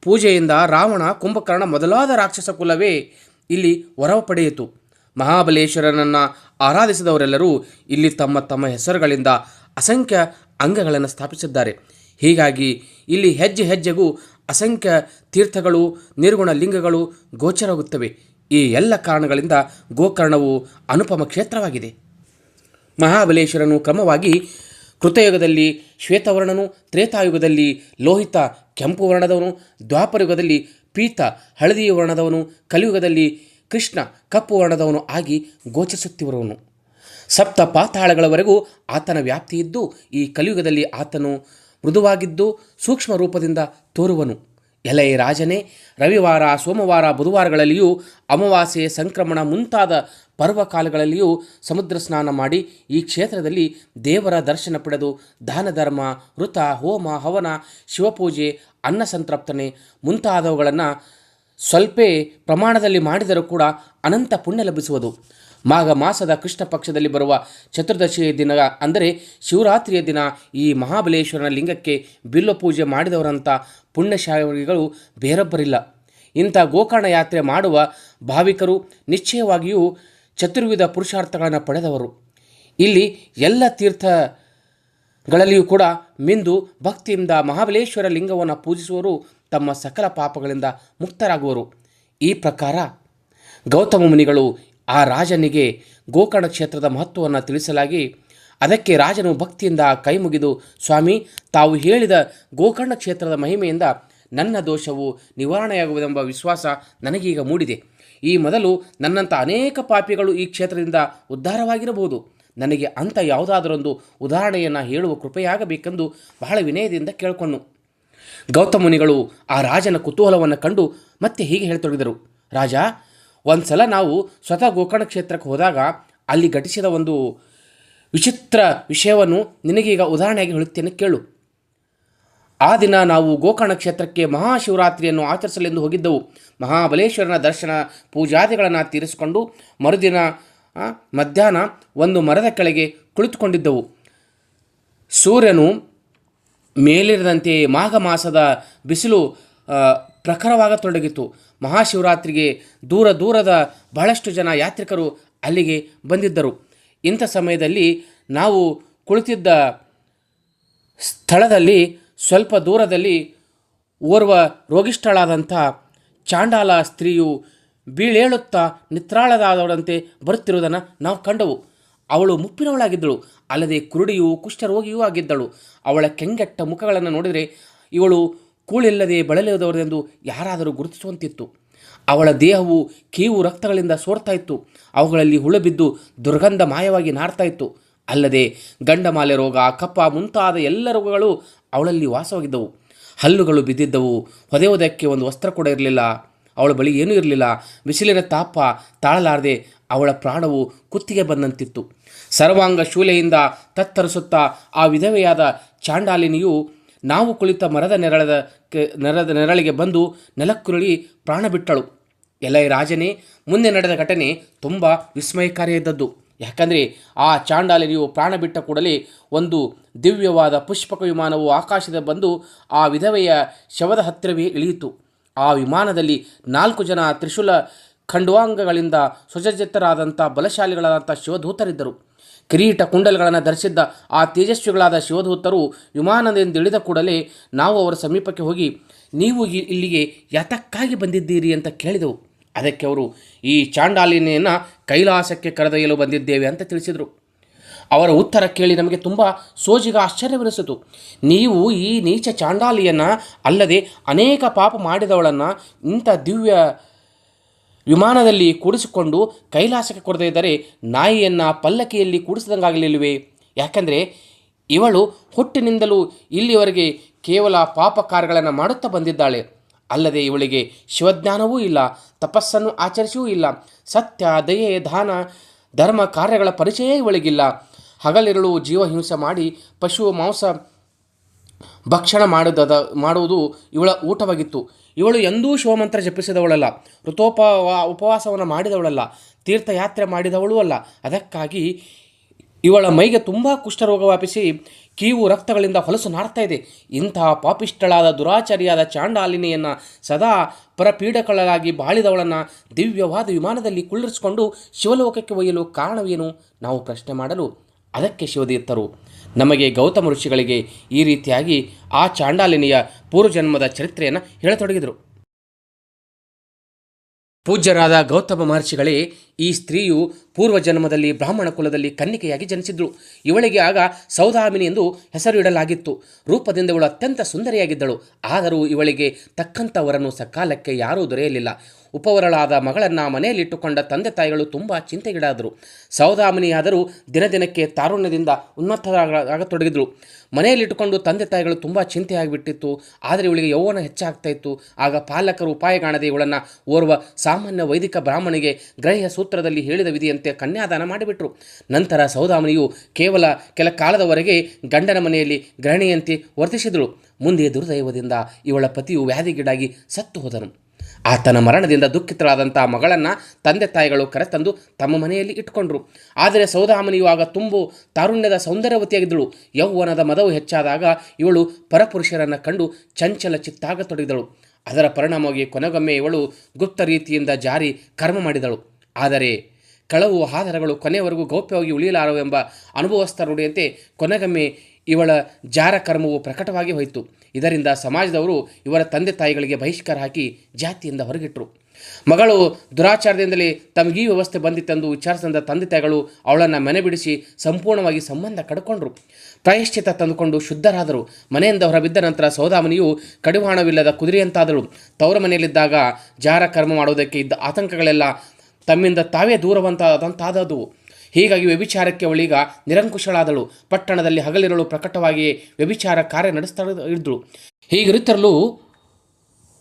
ಪೂಜೆಯಿಂದ ರಾವಣ, ಕುಂಭಕರ್ಣ ಮೊದಲಾದ ರಾಕ್ಷಸ ಕುಲವೇ ಇಲ್ಲಿ ವರವ ಪಡೆಯಿತು. ಮಹಾಬಲೇಶ್ವರನನ್ನು ಆರಾಧಿಸಿದವರೆಲ್ಲರೂ ಇಲ್ಲಿ ತಮ್ಮ ತಮ್ಮ ಹೆಸರುಗಳಿಂದ ಅಸಂಖ್ಯ ಅಂಗಗಳನ್ನು ಸ್ಥಾಪಿಸಿದ್ದಾರೆ. ಹೀಗಾಗಿ ಇಲ್ಲಿ ಹೆಜ್ಜೆ ಹೆಜ್ಜೆಗೂ ಅಸಂಖ್ಯ ತೀರ್ಥಗಳು, ನಿರ್ಗುಣ ಲಿಂಗಗಳು ಗೋಚರವಾಗುತ್ತವೆ. ಈ ಎಲ್ಲ ಕಾರಣಗಳಿಂದ ಗೋಕರ್ಣವು ಅನುಪಮ ಕ್ಷೇತ್ರವಾಗಿದೆ. ಮಹಾಬಲೇಶ್ವರನು ಕ್ರಮವಾಗಿ ಕೃತಯುಗದಲ್ಲಿ ಶ್ವೇತವರ್ಣನು, ತ್ರೇತಾಯುಗದಲ್ಲಿ ಲೋಹಿತ ಕೆಂಪು ವರ್ಣದವನು, ದ್ವಾಪರಯುಗದಲ್ಲಿ ಪೀತ ಹಳದಿ ವರ್ಣದವನು, ಕಲಿಯುಗದಲ್ಲಿ ಕೃಷ್ಣ ಕಪ್ಪು ವರ್ಣದವನು ಆಗಿ ಗೋಚರಿಸುತ್ತಿರುವನು. ಸಪ್ತ ಪಾತಾಳಗಳವರೆಗೂ ಆತನ ವ್ಯಾಪ್ತಿ ಇದ್ದು ಈ ಕಲಿಯುಗದಲ್ಲಿ ಆತನು ಮೃದುವಾಗಿದ್ದು ಸೂಕ್ಷ್ಮ ರೂಪದಿಂದ ತೋರುವನು. ಎಲೆ ರಾಜನೇ, ರವಿವಾರ, ಸೋಮವಾರ, ಬುಧವಾರಗಳಲ್ಲಿಯೂ ಅಮಾವಾಸ್ಯೆ, ಸಂಕ್ರಮಣ ಮುಂತಾದ ಪರ್ವಕಾಲಗಳಲ್ಲಿಯೂ ಸಮುದ್ರ ಸ್ನಾನ ಮಾಡಿ ಈ ಕ್ಷೇತ್ರದಲ್ಲಿ ದೇವರ ದರ್ಶನ ಪಡೆದು ದಾನ ಧರ್ಮ, ವೃತ, ಹೋಮ, ಹವನ, ಶಿವಪೂಜೆ, ಅನ್ನ ಸಂತರ್ಪಣೆ ಮುಂತಾದವುಗಳನ್ನು ಸ್ವಲ್ಪ ಪ್ರಮಾಣದಲ್ಲಿ ಮಾಡಿದರೂ ಕೂಡ ಅನಂತ ಪುಣ್ಯ ಲಭಿಸುವುದು. ಮಾಘ ಮಾಸದ ಕೃಷ್ಣ ಪಕ್ಷದಲ್ಲಿ ಬರುವ ಚತುರ್ದಶಿಯ ದಿನ ಅಂದರೆ ಶಿವರಾತ್ರಿಯ ದಿನ ಈ ಮಹಾಬಲೇಶ್ವರನ ಲಿಂಗಕ್ಕೆ ಬಿಲ್ವ ಪೂಜೆ ಮಾಡಿದವರಂಥ ಪುಣ್ಯಶಾಲಿಗಳು ಬೇರೊಬ್ಬರಿಲ್ಲ. ಇಂಥ ಗೋಕರ್ಣ ಯಾತ್ರೆ ಮಾಡುವ ಭಾವಿಕರು ನಿಶ್ಚಯವಾಗಿಯೂ ಚತುರ್ವಿಧ ಪುರುಷಾರ್ಥಗಳನ್ನು ಪಡೆದವರು. ಇಲ್ಲಿ ಎಲ್ಲ ತೀರ್ಥಗಳಲ್ಲಿಯೂ ಕೂಡ ಮಿಂದು ಭಕ್ತಿಯಿಂದ ಮಹಾಬಲೇಶ್ವರ ಲಿಂಗವನ್ನು ಪೂಜಿಸುವವರು ತಮ್ಮ ಸಕಲ ಪಾಪಗಳಿಂದ ಮುಕ್ತರಾಗುವರು. ಈ ಪ್ರಕಾರ ಗೌತಮ ಮುನಿಗಳು ಆ ರಾಜನಿಗೆ ಗೋಕರ್ಣ ಕ್ಷೇತ್ರದ ಮಹತ್ವವನ್ನು ತಿಳಿಸಲಾಗಿ ಅದಕ್ಕೆ ರಾಜನು ಭಕ್ತಿಯಿಂದ ಕೈ ಮುಗಿದು, ಸ್ವಾಮಿ, ತಾವು ಹೇಳಿದ ಗೋಕರ್ಣ ಕ್ಷೇತ್ರದ ಮಹಿಮೆಯಿಂದ ನನ್ನ ದೋಷವು ನಿವಾರಣೆಯಾಗುವುದೆಂಬ ವಿಶ್ವಾಸ ನನಗೀಗ ಮೂಡಿದೆ. ಈ ಮೊದಲು ನನ್ನಂಥ ಅನೇಕ ಪಾಪಿಗಳು ಈ ಕ್ಷೇತ್ರದಿಂದ ಉದ್ಧಾರವಾಗಿರಬಹುದು. ನನಗೆ ಅಂಥ ಯಾವುದಾದರೊಂದು ಉದಾಹರಣೆಯನ್ನು ಹೇಳುವ ಕೃಪೆಯಾಗಬೇಕೆಂದು ಬಹಳ ವಿನಯದಿಂದ ಕೇಳಿಕೊಂಡು ಗೌತಮ ಮುನಿಗಳು ಆ ರಾಜನ ಕುತೂಹಲವನ್ನು ಕಂಡು ಮತ್ತೆ ಹೀಗೆ ಹೇಳತೊಡಗಿದರು. ರಾಜ, ಒಂದು ಸಲ ನಾವು ಸ್ವತಃ ಗೋಕರ್ಣ ಕ್ಷೇತ್ರಕ್ಕೆ ಹೋದಾಗ ಅಲ್ಲಿ ಘಟಿಸಿದ ಒಂದು ವಿಚಿತ್ರ ವಿಷಯವನ್ನು ನಿನಗೀಗ ಉದಾಹರಣೆಯಾಗಿ ಹೇಳುತ್ತೇನೆ, ಕೇಳು. ಆ ದಿನ ನಾವು ಗೋಕರ್ಣ ಕ್ಷೇತ್ರಕ್ಕೆ ಮಹಾಶಿವರಾತ್ರಿಯನ್ನು ಆಚರಿಸಲೆಂದು ಹೋಗಿದ್ದೆವು. ಮಹಾಬಲೇಶ್ವರನ ದರ್ಶನ ಪೂಜಾದಿಗಳನ್ನು ತೀರಿಸಿಕೊಂಡು ಮರುದಿನ ಮಧ್ಯಾಹ್ನ ಒಂದು ಮರದ ಕೆಳಗೆ ಕುಳಿತುಕೊಂಡಿದ್ದೆವು. ಸೂರ್ಯನು ಮೇಲಿರದಂತೆ ಮಾಘ ಮಾಸದ ಬಿಸಿಲು ಪ್ರಖರವಾಗತೊಡಗಿತು. ಮಹಾಶಿವರಾತ್ರಿಗೆ ದೂರದ ಬಹಳಷ್ಟು ಜನ ಯಾತ್ರಿಕರು ಅಲ್ಲಿಗೆ ಬಂದಿದ್ದರು. ಇಂಥ ಸಮಯದಲ್ಲಿ ನಾವು ಕುಳಿತಿದ್ದ ಸ್ಥಳದಲ್ಲಿ ಸ್ವಲ್ಪ ದೂರದಲ್ಲಿ ಓರ್ವ ರೋಗಿಷ್ಠಳಾದಂಥ ಚಾಂಡಾಲ ಸ್ತ್ರೀಯು ಬೀಳೇಳುತ್ತಾ ನಿತ್ರಾಳದಾದವಳಂತೆ ಬರುತ್ತಿರುವುದನ್ನು ನಾವು ಕಂಡವು. ಅವಳು ಮುಪ್ಪಿನವಳಾಗಿದ್ದಳು, ಅಲ್ಲದೆ ಕುರುಡಿಯೂ ಕುಷ್ಠರೋಗಿಯೂ ಆಗಿದ್ದಳು. ಅವಳ ಕೆಂಗೆಟ್ಟ ಮುಖಗಳನ್ನು ನೋಡಿದರೆ ಇವಳು ಕೂಳಿಲ್ಲದೆ ಬಳಲಿದವರೆಂದು ಯಾರಾದರೂ ಗುರುತಿಸುವಂತಿತ್ತು. ಅವಳ ದೇಹವು ಕೀವು ರಕ್ತಗಳಿಂದ ಸೋರ್ತಾ ಇತ್ತು. ಅವುಗಳಲ್ಲಿ ಹುಳುಬಿದ್ದು ದುರ್ಗಂಧ ಮಾಯವಾಗಿ ನಾರ್ತಾ ಇತ್ತು. ಅಲ್ಲದೆ ಗಂಡಮಾಲೆ ರೋಗ, ಕಫ ಮುಂತಾದ ಎಲ್ಲ ರೋಗಗಳು ಅವಳಲ್ಲಿ ವಾಸವಾಗಿದ್ದವು. ಹಲ್ಲುಗಳು ಬಿದ್ದಿದ್ದವು. ಹೊದೆಯುವುದಕ್ಕೆ ಒಂದು ವಸ್ತ್ರ ಕೂಡ ಇರಲಿಲ್ಲ. ಅವಳ ಬಳಿ ಏನೂ ಇರಲಿಲ್ಲ. ಬಿಸಿಲಿನ ತಾಪ ತಾಳಲಾರದೆ ಅವಳ ಪ್ರಾಣವು ಕುತ್ತಿಗೆ ಬಂದಂತಿತ್ತು. ಸರ್ವಾಂಗ ಶೂಲೆಯಿಂದ ತತ್ತರಿಸುತ್ತಾ ಆ ವಿಧವೆಯಾದ ಚಾಂಡಾಲಿನಿಯು ನಾವು ಕುಳಿತ ಮರದ ನೆರಳಿಗೆ ಬಂದು ನೆಲಕ್ಕುರುಳಿ ಪ್ರಾಣ ಬಿಟ್ಟಳು. ಎಲೈ ರಾಜನೇ, ಮುಂದೆ ನಡೆದ ಘಟನೆ ತುಂಬ ವಿಸ್ಮಯಕಾರಿಯಾದದ್ದು. ಯಾಕಂದರೆ ಆ ಚಾಂಡಾಲಿನಿಯು ಪ್ರಾಣ ಬಿಟ್ಟ ಕೂಡಲೇ ಒಂದು ದಿವ್ಯವಾದ ಪುಷ್ಪಕ ವಿಮಾನವು ಆಕಾಶದ ಬಂದು ಆ ವಿಧವೆಯ ಶವದ ಹತ್ತಿರವೇ ಇಳಿಯಿತು. ಆ ವಿಮಾನದಲ್ಲಿ 4 ಜನ ತ್ರಿಶೂಲ ಖಂಡ್ವಾಂಗಗಳಿಂದ ಸುಸಜ್ಜಿತರಾದಂಥ ಬಲಶಾಲಿಗಳಾದಂಥ ಶಿವದೂತರಿದ್ದರು. ಕಿರೀಟ ಕುಂಡಲಗಳನ್ನು ಧರಿಸಿದ್ದ ಆ ತೇಜಸ್ವಿಗಳಾದ ಶಿವದೂತರು ವಿಮಾನದಿಂದ ಇಳಿದ ಕೂಡಲೇ ನಾವು ಅವರ ಸಮೀಪಕ್ಕೆ ಹೋಗಿ, ನೀವು ಇಲ್ಲಿಗೆ ಯಾತಕ್ಕಾಗಿ ಬಂದಿದ್ದೀರಿ ಅಂತ ಕೇಳಿದೆವು. ಅದಕ್ಕೆ ಅವರು, ಈ ಚಾಂಡಾಲಿನಿಯನ್ನು ಕೈಲಾಸಕ್ಕೆ ಕರೆದೊಯ್ಯಲು ಬಂದಿದ್ದೇವೆ ಅಂತ ತಿಳಿಸಿದರು. ಅವರ ಉತ್ತರ ಕೇಳಿ ನಮಗೆ ತುಂಬ ಸೋಜಿಗ ಆಶ್ಚರ್ಯವೆನಿಸಿತು. ನೀವು ಈ ನೀಚ ಚಾಂಡಾಲಿಯನ್ನು ಅಲ್ಲದೆ ಅನೇಕ ಪಾಪ ಮಾಡಿದವಳನ್ನು ಇಂಥ ದಿವ್ಯ ವಿಮಾನದಲ್ಲಿ ಕೂಡಿಸಿಕೊಂಡು ಕೈಲಾಸಕ್ಕೆ ಕೊಡದಿದ್ದರೆ ನಾಯಿಯನ್ನು ಪಲ್ಲಕ್ಕಿಯಲ್ಲಿ ಕೂಡಿಸಿದಂಗಾಗಲಿಲ್ಲವೇ? ಯಾಕಂದರೆ ಇವಳು ಹುಟ್ಟಿನಿಂದಲೂ ಇಲ್ಲಿವರೆಗೆ ಕೇವಲ ಪಾಪ ಕಾರ್ಯಗಳನ್ನು ಮಾಡುತ್ತಾ ಬಂದಿದ್ದಾಳೆ. ಅಲ್ಲದೆ ಇವಳಿಗೆ ಶಿವಜ್ಞಾನವೂ ಇಲ್ಲ, ತಪಸ್ಸನ್ನು ಆಚರಿಸಿಯೂ ಇಲ್ಲ, ಸತ್ಯ, ದಯೆ, ದಾನ, ಧರ್ಮ ಕಾರ್ಯಗಳ ಪರಿಚಯ ಇವಳಿಗಿಲ್ಲ. ಹಗಲಿರುಳು ಜೀವಹಿಂಸೆ ಮಾಡಿ ಪಶು ಮಾಂಸ ಭಕ್ಷಣ ಮಾಡುವುದು ಇವಳ ಊಟವಾಗಿತ್ತು. ಇವಳು ಎಂದೂ ಶಿವಮಂತ್ರ ಜಪಿಸಿದವಳಲ್ಲ, ಉಪವಾಸವನ್ನು ಮಾಡಿದವಳಲ್ಲ, ತೀರ್ಥಯಾತ್ರೆ ಮಾಡಿದವಳೂ ಅಲ್ಲ. ಅದಕ್ಕಾಗಿ ಇವಳ ಮೈಗೆ ತುಂಬ ಕುಷ್ಠರೋಗ ವ್ಯಾಪಿಸಿ ಕೀವು ರಕ್ತಗಳಿಂದ ಹೊಲಸು ನಾಡ್ತಾ ಇದೆ. ಇಂತಹ ಪಾಪಿಷ್ಟಳಾದ ದುರಾಚಾರಿಯಾದ ಚಾಂಡಾಲಿನಿಯನ್ನು ಸದಾ ಪರಪೀಡಕಳಾಗಿ ಬಾಳಿದವಳನ್ನು ದಿವ್ಯವಾದ ವಿಮಾನದಲ್ಲಿ ಕುಳ್ಳಿರಿಸಿಕೊಂಡು ಶಿವಲೋಕಕ್ಕೆ ಒಯ್ಯಲು ಕಾರಣವೇನು? ನಾವು ಪ್ರಶ್ನೆ ಮಾಡಲು ಅದಕ್ಕೆ ಶಿವತೀರ್ಥರು ನಮಗೆ ಗೌತಮ ಋಷಿಗಳಿಗೆ ಈ ರೀತಿಯಾಗಿ ಆ ಚಾಂಡಾಲಿನಿಯ ಪೂರ್ವಜನ್ಮದ ಚರಿತ್ರೆಯನ್ನು ಹೇಳತೊಡಗಿದರು. ಪೂಜ್ಯರಾದ ಗೌತಮ ಮಹರ್ಷಿಗಳೇ, ಈ ಸ್ತ್ರೀಯು ಪೂರ್ವಜನ್ಮದಲ್ಲಿ ಬ್ರಾಹ್ಮಣ ಕುಲದಲ್ಲಿ ಕನ್ನಿಕೆಯಾಗಿ ಜನಿಸಿದ್ಳು. ಇವಳಿಗೆ ಆಗ ಸೌದಾಮಿನಿ ಎಂದು ಹೆಸರು ಇಡಲಾಗಿತ್ತು. ರೂಪದಿಂದ ಇವಳು ಅತ್ಯಂತ ಸುಂದರಿಯಾಗಿದ್ದಳು. ಆದರೂ ಇವಳಿಗೆ ತಕ್ಕಂಥ ವರನು ಸಕಾಲಕ್ಕೆ ಯಾರೂ ದೊರೆಯಲಿಲ್ಲ. ಉಪವರಳಾದ ಮಗಳನ್ನು ಮನೆಯಲ್ಲಿಟ್ಟುಕೊಂಡ ತಂದೆ ತಾಯಿಗಳು ತುಂಬ ಚಿಂತೆಗೀಡಾದರು. ಸೌದಾಮಿನಿಯಾದರೂ ದಿನದಿನಕ್ಕೆ ತಾರುಣ್ಯದಿಂದ ಉನ್ಮತ್ತರಾಗತೊಡಗಿದ್ರು. ಮನೆಯಲ್ಲಿಟ್ಟುಕೊಂಡು ತಂದೆ ತಾಯಿಗಳು ತುಂಬ ಚಿಂತೆಯಾಗಿಬಿಟ್ಟಿತ್ತು. ಆದರೆ ಇವಳಿಗೆ ಯೌವನ ಹೆಚ್ಚಾಗ್ತಾ ಇತ್ತು. ಆಗ ಪಾಲಕರು ಉಪಾಯ ಕಾಣದೆ ಇವಳನ್ನು ಓರ್ವ ಸಾಮಾನ್ಯ ವೈದಿಕ ಬ್ರಾಹ್ಮಣಿಗೆ ಗ್ರಹ್ಯ ಸೂತ್ರದಲ್ಲಿ ಹೇಳಿದ ವಿಧಿಯಂತೆ ಕನ್ಯಾದಾನ ಮಾಡಿಬಿಟ್ರು. ನಂತರ ಸೌದಾಮಿನಿಯು ಕೇವಲ ಕೆಲ ಕಾಲದವರೆಗೆ ಗಂಡನ ಮನೆಯಲ್ಲಿ ಗೃಹಿಣಿಯಂತೆ ವರ್ತಿಸಿದಳು. ಮುಂದೆ ದುರ್ದೈವದಿಂದ ಇವಳ ಪತಿಯು ವ್ಯಾಧಿಗೀಡಾಗಿ ಸತ್ತು ಹೋದನು. ಆತನ ಮರಣದಿಂದ ದುಃಖಿತಳಾದಂಥ ಮಗಳನ್ನು ತಂದೆ ತಾಯಿಗಳು ಕರೆತಂದು ತಮ್ಮ ಮನೆಯಲ್ಲಿ ಇಟ್ಟುಕೊಂಡ್ರು. ಆದರೆ ಸೌದಾಮಿನಿಯು ಆಗ ತುಂಬು ತಾರುಣ್ಯದ ಸೌಂದರ್ಯವತಿಯಾಗಿದ್ದಳು. ಯೌವನದ ಮದವು ಹೆಚ್ಚಾದಾಗ ಇವಳು ಪರಪುರುಷರನ್ನು ಕಂಡು ಚಂಚಲ ಚಿತ್ತಾಗತೊಡಗಿದಳು. ಅದರ ಪರಿಣಾಮವಾಗಿ ಕೊನೆಗೊಮ್ಮೆ ಇವಳು ಗುಪ್ತ ರೀತಿಯಿಂದ ಜಾರಿ ಕರ್ಮ ಮಾಡಿದಳು. ಆದರೆ ಕಳವು ಆಧಾರಗಳು ಕೊನೆಯವರೆಗೂ ಗೌಪ್ಯವಾಗಿ ಉಳಿಯಲಾರವೆಂಬ ಅನುಭವಸ್ಥ ನುಡಿಯಂತೆ ಕೊನೆಗೊಮ್ಮೆ ಇವಳ ಜಾರ ಕರ್ಮವು ಪ್ರಕಟವಾಗಿ ಹೋಯಿತು. ಇದರಿಂದ ಸಮಾಜದವರು ಇವರ ತಂದೆ ತಾಯಿಗಳಿಗೆ ಬಹಿಷ್ಕಾರ ಹಾಕಿ ಜಾತಿಯಿಂದ ಹೊರಗಿಟ್ಟರು. ಮಗಳು ದುರಾಚಾರದಿಂದಲೇ ತಮಗೀ ವ್ಯವಸ್ಥೆ ಬಂದಿತ್ತೆಂದು ವಿಚಾರಿಸಿದ ತಂದೆ ತಾಯಿಗಳು ಅವಳನ್ನು ಮನೆ ಬಿಡಿಸಿ ಸಂಪೂರ್ಣವಾಗಿ ಸಂಬಂಧ ಕಡ್ಕೊಂಡ್ರು. ಪ್ರಾಯಶ್ಚಿತ್ತ ತಂದುಕೊಂಡು ಶುದ್ಧರಾದರು. ಮನೆಯಿಂದ ಹೊರಬಿದ್ದ ನಂತರ ಸೌದಾಮಿನಿಯು ಕಡಿವಾಣವಿಲ್ಲದ ಕುದುರೆಯಂತಾದಳು. ತವರ ಮನೆಯಲ್ಲಿದ್ದಾಗ ಜಾರ ಕರ್ಮ ಮಾಡುವುದಕ್ಕೆ ಇದ್ದ ಆತಂಕಗಳೆಲ್ಲ ತಮ್ಮಿಂದ ತಾವೇ ದೂರವಂತಾದವು. ಹೀಗಾಗಿ ವ್ಯಭಿಚಾರಕ್ಕೆ ಅವಳೀಗ ನಿರಂಕುಶಳಾದಳು. ಪಟ್ಟಣದಲ್ಲಿ ಹಗಲಿರಲು ಪ್ರಕಟವಾಗಿಯೇ ವ್ಯಭಿಚಾರ ಕಾರ್ಯ ನಡೆಸ್ತಾ ಇದ್ದಳು. ಹೀಗಿರುತ್ತಲೂ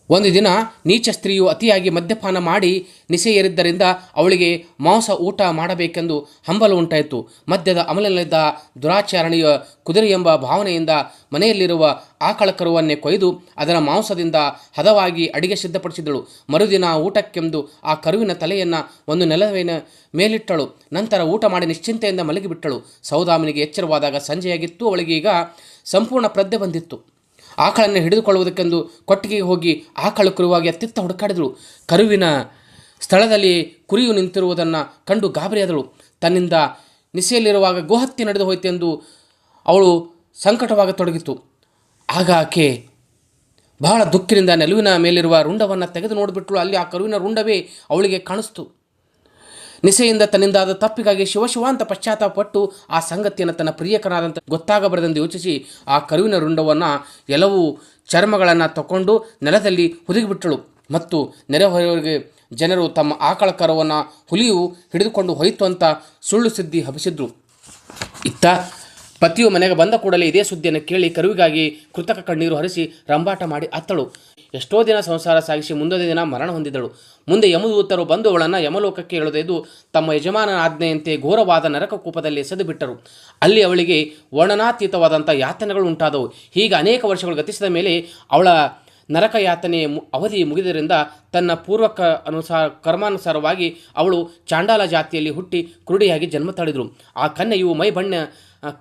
ಒಂದು ದಿನ ನೀಚ ಸ್ತ್ರೀಯು ಅತಿಯಾಗಿ ಮದ್ಯಪಾನ ಮಾಡಿ ನಿಸೆಯೇರಿದ್ದರಿಂದ ಅವಳಿಗೆ ಮಾಂಸ ಊಟ ಮಾಡಬೇಕೆಂದು ಹಂಬಲ ಉಂಟಾಯಿತು. ಮದ್ಯದ ಅಮಲಿನಲ್ಲಿದ್ದ ದುರಾಚಾರಣೆಯ ಕುದುರೆ ಎಂಬ ಭಾವನೆಯಿಂದ ಮನೆಯಲ್ಲಿರುವ ಆಕಳ ಕರುವನ್ನೇ ಕೊಯ್ದು ಅದರ ಮಾಂಸದಿಂದ ಹದವಾಗಿ ಅಡಿಗೆ ಸಿದ್ಧಪಡಿಸಿದಳು. ಮರುದಿನ ಊಟಕ್ಕೆಂದು ಆ ಕರುವಿನ ತಲೆಯನ್ನು ಒಂದು ನೆಲವಿನ ಮೇಲಿಟ್ಟಳು. ನಂತರ ಊಟ ಮಾಡಿ ನಿಶ್ಚಿಂತೆಯಿಂದ ಮಲಗಿಬಿಟ್ಟಳು. ಸೌದಾಮಿನಿಗೆ ಎಚ್ಚರವಾದಾಗ ಸಂಜೆಯಾಗಿತ್ತು. ಅವಳಿಗೆ ಈಗ ಸಂಪೂರ್ಣ ಪ್ರಜ್ಞೆ ಬಂದಿತ್ತು. ಆಕಳನ್ನು ಹಿಡಿದುಕೊಳ್ಳುವುದಕ್ಕೆಂದು ಕೊಟ್ಟಿಗೆಗೆ ಹೋಗಿ ಆಕಳು ಕುರುವಾಗಿ ಅತ್ತಿತ್ತ ಹುಡುಕಾಡಿದಳು. ಕರುವಿನ ಸ್ಥಳದಲ್ಲಿ ಕುರಿಯು ನಿಂತಿರುವುದನ್ನು ಕಂಡು ಗಾಬರಿಯಾದಳು. ತನ್ನಿಂದ ನಿಸೆಯಲ್ಲಿರುವಾಗ ಗೋಹತ್ಯೆ ನಡೆದು ಹೋಯಿತೆಂದು ಅವಳು ಸಂಕಟವಾಗತೊಡಗಿತು. ಆಗ ಆಕೆ ಬಹಳ ದುಃಖದಿಂದ ನೆಲುವಿನ ಮೇಲಿರುವ ರುಂಡವನ್ನು ತೆಗೆದು ನೋಡಿಬಿಟ್ಳು. ಅಲ್ಲಿ ಆ ಕರುವಿನ ರುಂಡವೇ ಅವಳಿಗೆ ಕಾಣಿಸ್ತು. ನಿಸೆಯಿಂದ ತನ್ನಿಂದಾದ ತಪ್ಪಿಗಾಗಿ ಶಿವ ಅಂತ ಪಶ್ಚಾತ್ತಾಪಪಟ್ಟು ಆ ಸಂಗತಿಯನ್ನು ತನ್ನ ಪ್ರಿಯಕನಾದಂಥ ಗೊತ್ತಾಗಬಾರದೆಂದು ಯೋಚಿಸಿ ಆ ಕರುವಿನ ರುಂಡವನ್ನು ಎಲ್ಲವೂ ಚರ್ಮಗಳನ್ನು ತಗೊಂಡು ನೆಲದಲ್ಲಿ ಹುದುಗಿಬಿಟ್ಟಳು. ಮತ್ತು ನೆರೆಹೊರೆಯವರಿಗೆ ಜನರು ತಮ್ಮ ಆಕಳ ಕರುವನ್ನು ಹುಲಿಯು ಹಿಡಿದುಕೊಂಡು ಹೋಯಿತು ಅಂತ ಸುಳ್ಳು ಸುದ್ದಿ ಹಬ್ಬಿಸಿದ್ರು. ಇತ್ತ ಪತಿಯು ಮನೆಗೆ ಬಂದ ಕೂಡಲೇ ಇದೇ ಸುದ್ದಿಯನ್ನು ಕೇಳಿ ಕರುವಿಗಾಗಿ ಕೃತಕ ಕಣ್ಣೀರು ಹರಿಸಿ ರಂಬಾಟ ಮಾಡಿ ಅತ್ತಳು. ಎಷ್ಟೋ ದಿನ ಸಂಸಾರ ಸಾಗಿಸಿ ಮುಂದೊಂದು ದಿನ ಮರಣ ಹೊಂದಿದಳು. ಮುಂದೆ ಯಮದೂತರು ಬಂದು ಅವಳನ್ನು ಯಮಲೋಕಕ್ಕೆ ಎಳೆದೊಯ್ದು ತಮ್ಮ ಯಜಮಾನನ ಆಜ್ಞೆಯಂತೆ ಘೋರವಾದ ನರಕ ಕೂಪದಲ್ಲಿ ಎಸೆದು ಬಿಟ್ಟರು. ಅಲ್ಲಿ ಅವಳಿಗೆ ವರ್ಣನಾತೀತವಾದಂಥ ಯಾತನೆಗಳು ಉಂಟಾದವು. ಹೀಗೆ ಅನೇಕ ವರ್ಷಗಳು ಗತಿಸಿದ ಮೇಲೆ ಅವಳ ನರಕ ಯಾತನೆ ಅವಧಿ ಮುಗಿದರಿಂದ ತನ್ನ ಕರ್ಮಾನುಸಾರವಾಗಿ ಅವಳು ಚಾಂಡಾಲ ಜಾತಿಯಲ್ಲಿ ಹುಟ್ಟಿ ಕುರುಡಿಯಾಗಿ ಜನ್ಮ ತಾಳಿದಳು. ಆ ಕನ್ಯೆಯು ಮೈ ಬಣ್ಣ